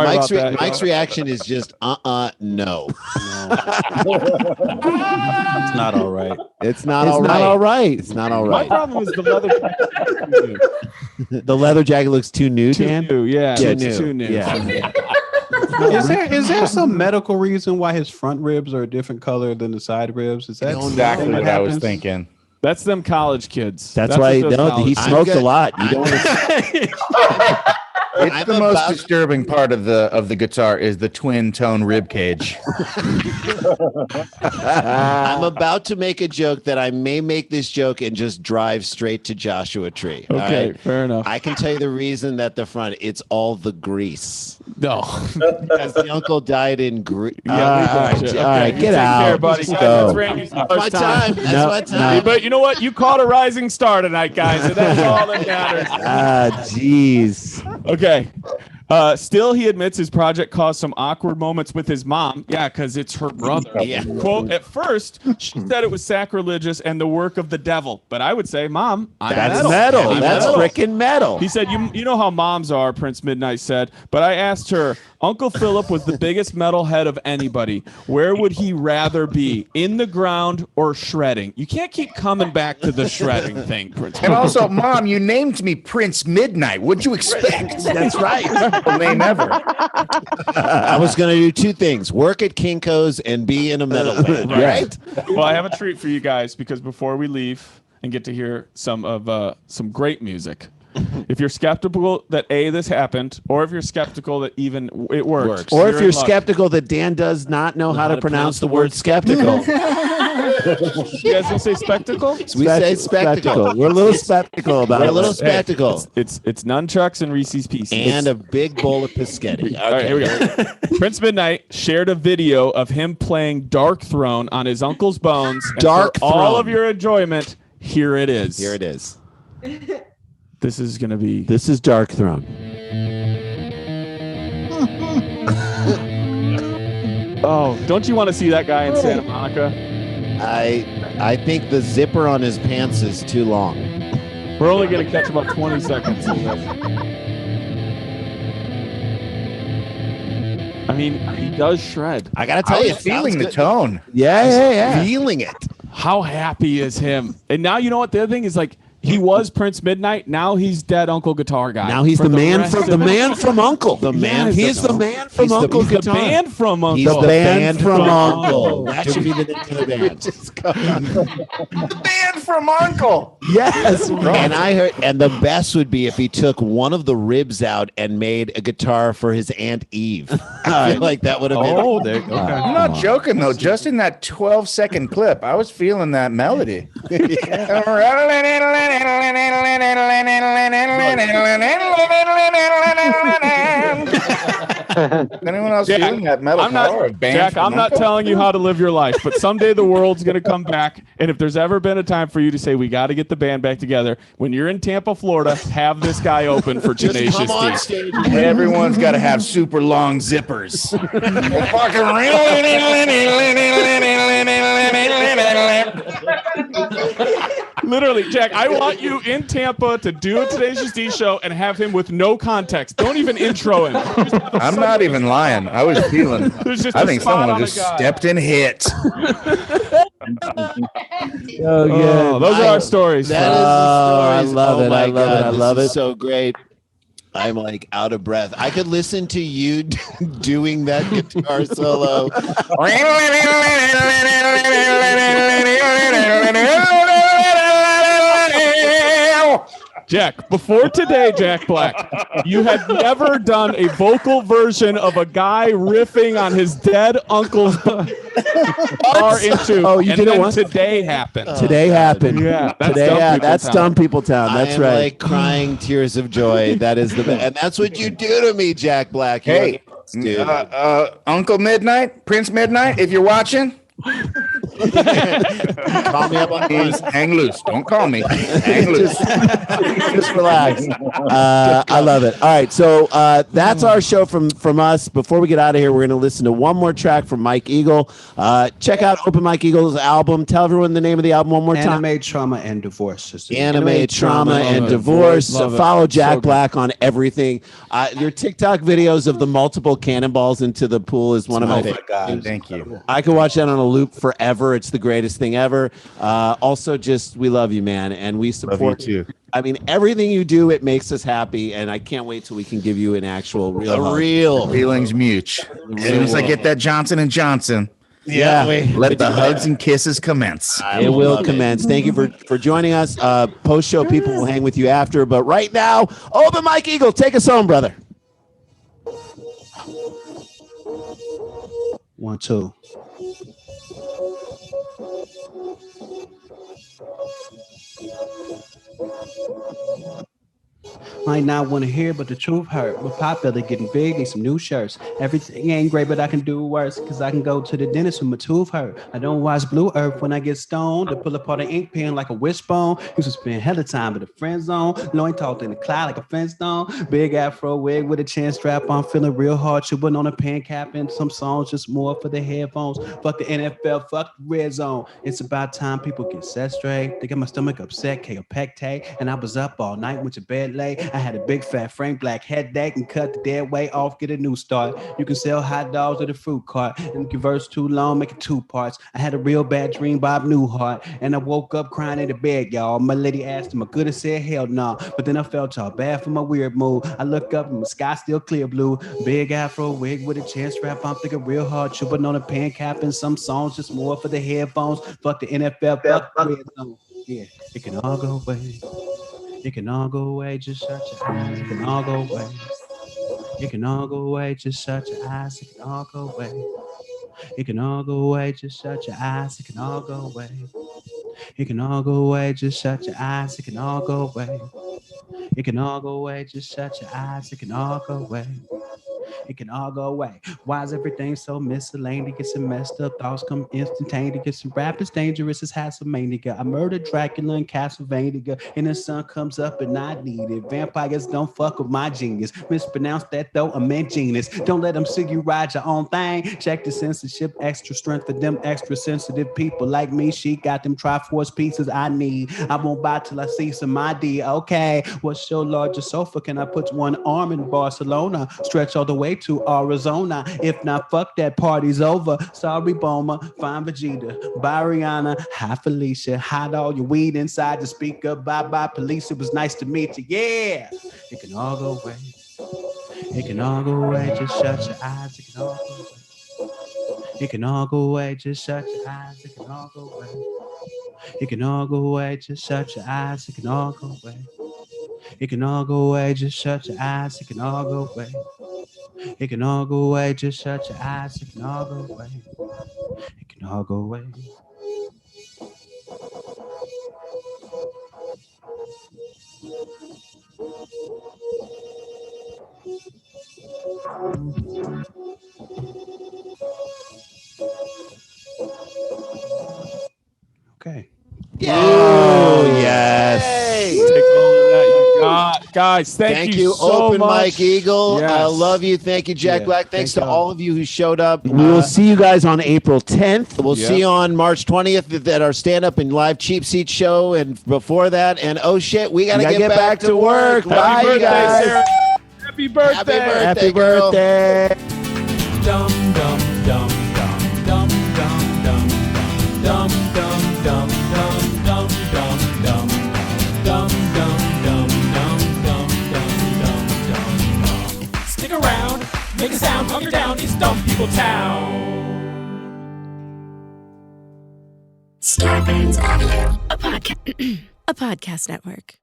Mike's, about that. Mike's reaction is just no. It's not all right. It's not It's all not right. all right. It's not all My right. problem is the leather jacket. The leather jacket looks too new, Too Dan. new. Yeah, Too it's new. too new. Yeah. Is there some medical reason why his front ribs are a different color than the side ribs? Is that Exactly something what that I was happens? thinking. That's them college kids. That's why what those no, he college- smoked a good. lot. You don't want to It's I'm the most about- disturbing part of the guitar is the twin tone rib cage. I'm about to make a joke that I may make this joke and just drive straight to Joshua Tree. all Okay, right? fair enough. I can tell you the reason that the front, it's all the grease. No. Because the uncle died in grease. Yeah, we got you. all right, you get take out. care, buddy. Just Guys, go. that's Randy's That's my first time. That's No, my time. Hey, but you know what? You caught a rising star tonight, guys, and that's all that matters. jeez. Okay. Still, he admits his project caused some awkward moments with his mom. Yeah, because it's her brother. Yeah. Quote, at first, she said it was sacrilegious and the work of the devil. But I would say, Mom, I'm That's metal. metal. I'm That's metal. freaking metal. He said, you know how moms are, Prince Midnight said. But I asked her, Uncle Philip was the biggest metalhead of anybody. Where would he rather be? In the ground or shredding? You can't keep coming back to the shredding thing, Prince. And also, Mom, you named me Prince Midnight. What'd you expect? That's right. The name ever. I was going to do two things: work at Kinko's and be in a metal band. Right? Well, I have a treat for you guys because before we leave and get to hear some great music, if you're skeptical that this happened, or if you're skeptical that even it works, Or if in you're luck. skeptical that Dan does not know how to pronounce the word skeptical. You guys don't say spectacle? We say spectacle. We're a little skeptical about We're a it. little spectacle. It's nunchucks and Reese's Pieces. And a big bowl of biscotti. Okay. All right, here we go. Prince Midnight shared a video of him playing Dark Throne on his uncle's bones. And Dark for all Throne. of your enjoyment, here it is. Here it is. This is going to be... This is Dark Throne. Oh, don't you want to see that guy in Santa Monica? I think the zipper on his pants is too long. We're only going to catch about 20 seconds of this. I mean, he does shred. I gotta I tell you, was it sounds feeling the good. tone. Yeah. Feeling it. How happy is him? And now you know what the other thing is, like, he was Prince Midnight. Now he's dead Uncle Guitar Guy. Now he's For the man rest from of the man from Uncle. The man Yes. He is the man from He's the- Uncle He's the Guitar. band from Uncle. He's The the band band from from Uncle. Uncle. That should be the name of the band. Man from Uncle. Yes. And I heard, and the best would be if he took one of the ribs out and made a guitar for his Aunt Eve. I feel like that would have been. Oh, there. Okay. I'm not joking though. Just in that 12-second clip, I was feeling that melody. Anyone else Jack, feeling that metal I'm not, power of band Jack, from I'm not Uncle? telling you how to live your life, but someday the world's going to come back. And if there's ever been a time for you to say, we got to get the band back together, when you're in Tampa, Florida, have this guy open for Just Tenacious come on D. stage. Everyone's got to have super long zippers. Literally, Jack, I want you in Tampa to do a Tenacious D show and have him with no context. Don't even intro him. Just have a I'm not even lying. I was feeling. There's just I a think spot someone on a just guy. stepped and hit. Oh, those are our stories. That is the I stories. love Oh it. my I love God, it. I this love is it. So great. I'm like out of breath. I could listen to you doing that guitar solo. Jack, before today, Jack Black, you had never done a vocal version of a guy riffing on his dead uncle's guitar into. Oh, you and did it then once? today happened. Today happened. Yeah, that's Today dumb people that's town. dumb people town. That's I am right. like crying tears of joy. That is the and that's what you do to me, Jack Black. You're Hey, dude. Uncle Midnight, Prince Midnight, if you're watching, Call me up on Hang loose. Don't call me. Hang loose. just relax. I love it. All right, so that's our show from us. Before we get out of here, we're going to listen to one more track from Mike Eagle. Check out Open Mike Eagle's album. Tell everyone the name of the album one more time. Anime, Trauma, and Divorce. Anime, Trauma, and Divorce. Follow Jack Black on everything. Your TikTok videos of the multiple cannonballs into the pool is one of my favorite. God, thank you. I could watch that on a loop forever. It's the greatest thing ever. Also, just we love you, man, and we support you too. I mean, everything you do, it makes us happy, and I can't wait till we can give you an actual real feelings mutual. As soon as I get that Johnson & Johnson. Yeah, let the hugs and kisses commence. It will commence. Thank you for joining us. Post-show people will hang with you after, but right now, Open Mike Eagle, take us home, brother. 1, 2. Might not want to hear, but the truth hurt. We're popular, getting big, need some new shirts. Everything ain't great, but I can do worse, because I can go to the dentist when my tooth hurt. I don't watch Blue Earth when I get stoned. To pull apart an ink pen like a wishbone. Used to spend hella time in the friend zone. Loin talked in the cloud like a fence stone. Big afro wig with a chin strap on, feeling real hard. Chewing on a pen cap and some songs, just more for the headphones. Fuck the NFL, fuck the red zone. It's about time people get set straight. They got my stomach upset, KO pectate. And I was up all night, went to bed late. I had a big fat Frank Black headache and cut the dead weight off, get a new start. You can sell hot dogs at a fruit cart and converse too long, make it 2 parts. I had a real bad dream, Bob Newhart, and I woke up crying in the bed, y'all. My lady asked him, I could have said hell no, but then I felt y'all bad for my weird mood. I look up and the sky still clear blue. Big afro wig with a chin strap, I'm thinking real hard, chewing on a pen cap and some songs, just more for the headphones. Fuck the NFL, fuck the red zone. Yeah, it can all go away. It can all go away, just shut your eyes. It can all go away. It can all go away, just shut your eyes. It can all go away. It can all go away, just shut your eyes. It can all go away. It can all go away, just shut your eyes. It can all go away. It can all go away, just shut your eyes. It can all go away. It can all go away. Why is everything so miscellaneous and messed up? Thoughts come instantaneous and rap is dangerous as Hasselmania. I murdered Dracula in Castlevania and the sun comes up and I need it. Vampires don't fuck with my genius. Mispronounce that though, I meant genius. Don't let them see you ride your own thing. Check the censorship, extra strength for them extra sensitive people like me. She got them Triforce pieces I need. I won't buy till I see some ID. Okay, what's your largest sofa? Can I put one arm in Barcelona? Stretch all the way to Arizona. If not, fuck that, party's over. Sorry, Boma. Fine Vegeta. Bye, Rihanna. Hi, Felicia. Hide all your weed inside the speaker. Bye-bye, police. It was nice to meet you. Yeah. It can all go away. It can all go away. Just shut your eyes. It can all go away. It can all go away. Just shut your eyes. It can all go away. It can all go away. Just shut your eyes. It can all go away. It can all go away. Just shut your eyes. It can all go away. It can all go away, just shut your eyes. It can all go away. It can all go away. Okay. Oh, yes. Take all of that you got. Guys, thank you so Open much. Mike Eagle. Yes. I love you. Thank you, Jack Black. Thanks to Thank all of you who showed up. We will see you guys on April 10th. We'll see you on March 20th at our stand-up and live cheap seat show. And before that, and oh shit, we got to get back to work. Bye, Happy birthday, guys. Sarah. Happy birthday. Happy birthday. Dum dum dum dum dum dum dum dum dum dum dum dum dum dum dum dum dum. Stick around, make a sound, hunker down, it's Dumb People Town. Starburns Audio, a podcast network.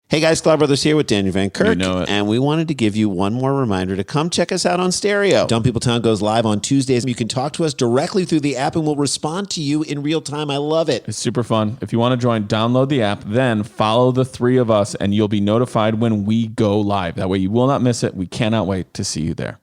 Hey guys, Cloud Brothers here with Daniel Van Kirk. You know it. And we wanted to give you one more reminder to come check us out on stereo. Dumb People Town goes live on Tuesdays. You can talk to us directly through the app and we'll respond to you in real time. I love it. It's super fun. If you want to join, download the app, then follow the 3 of us and you'll be notified when we go live. That way you will not miss it. We cannot wait to see you there.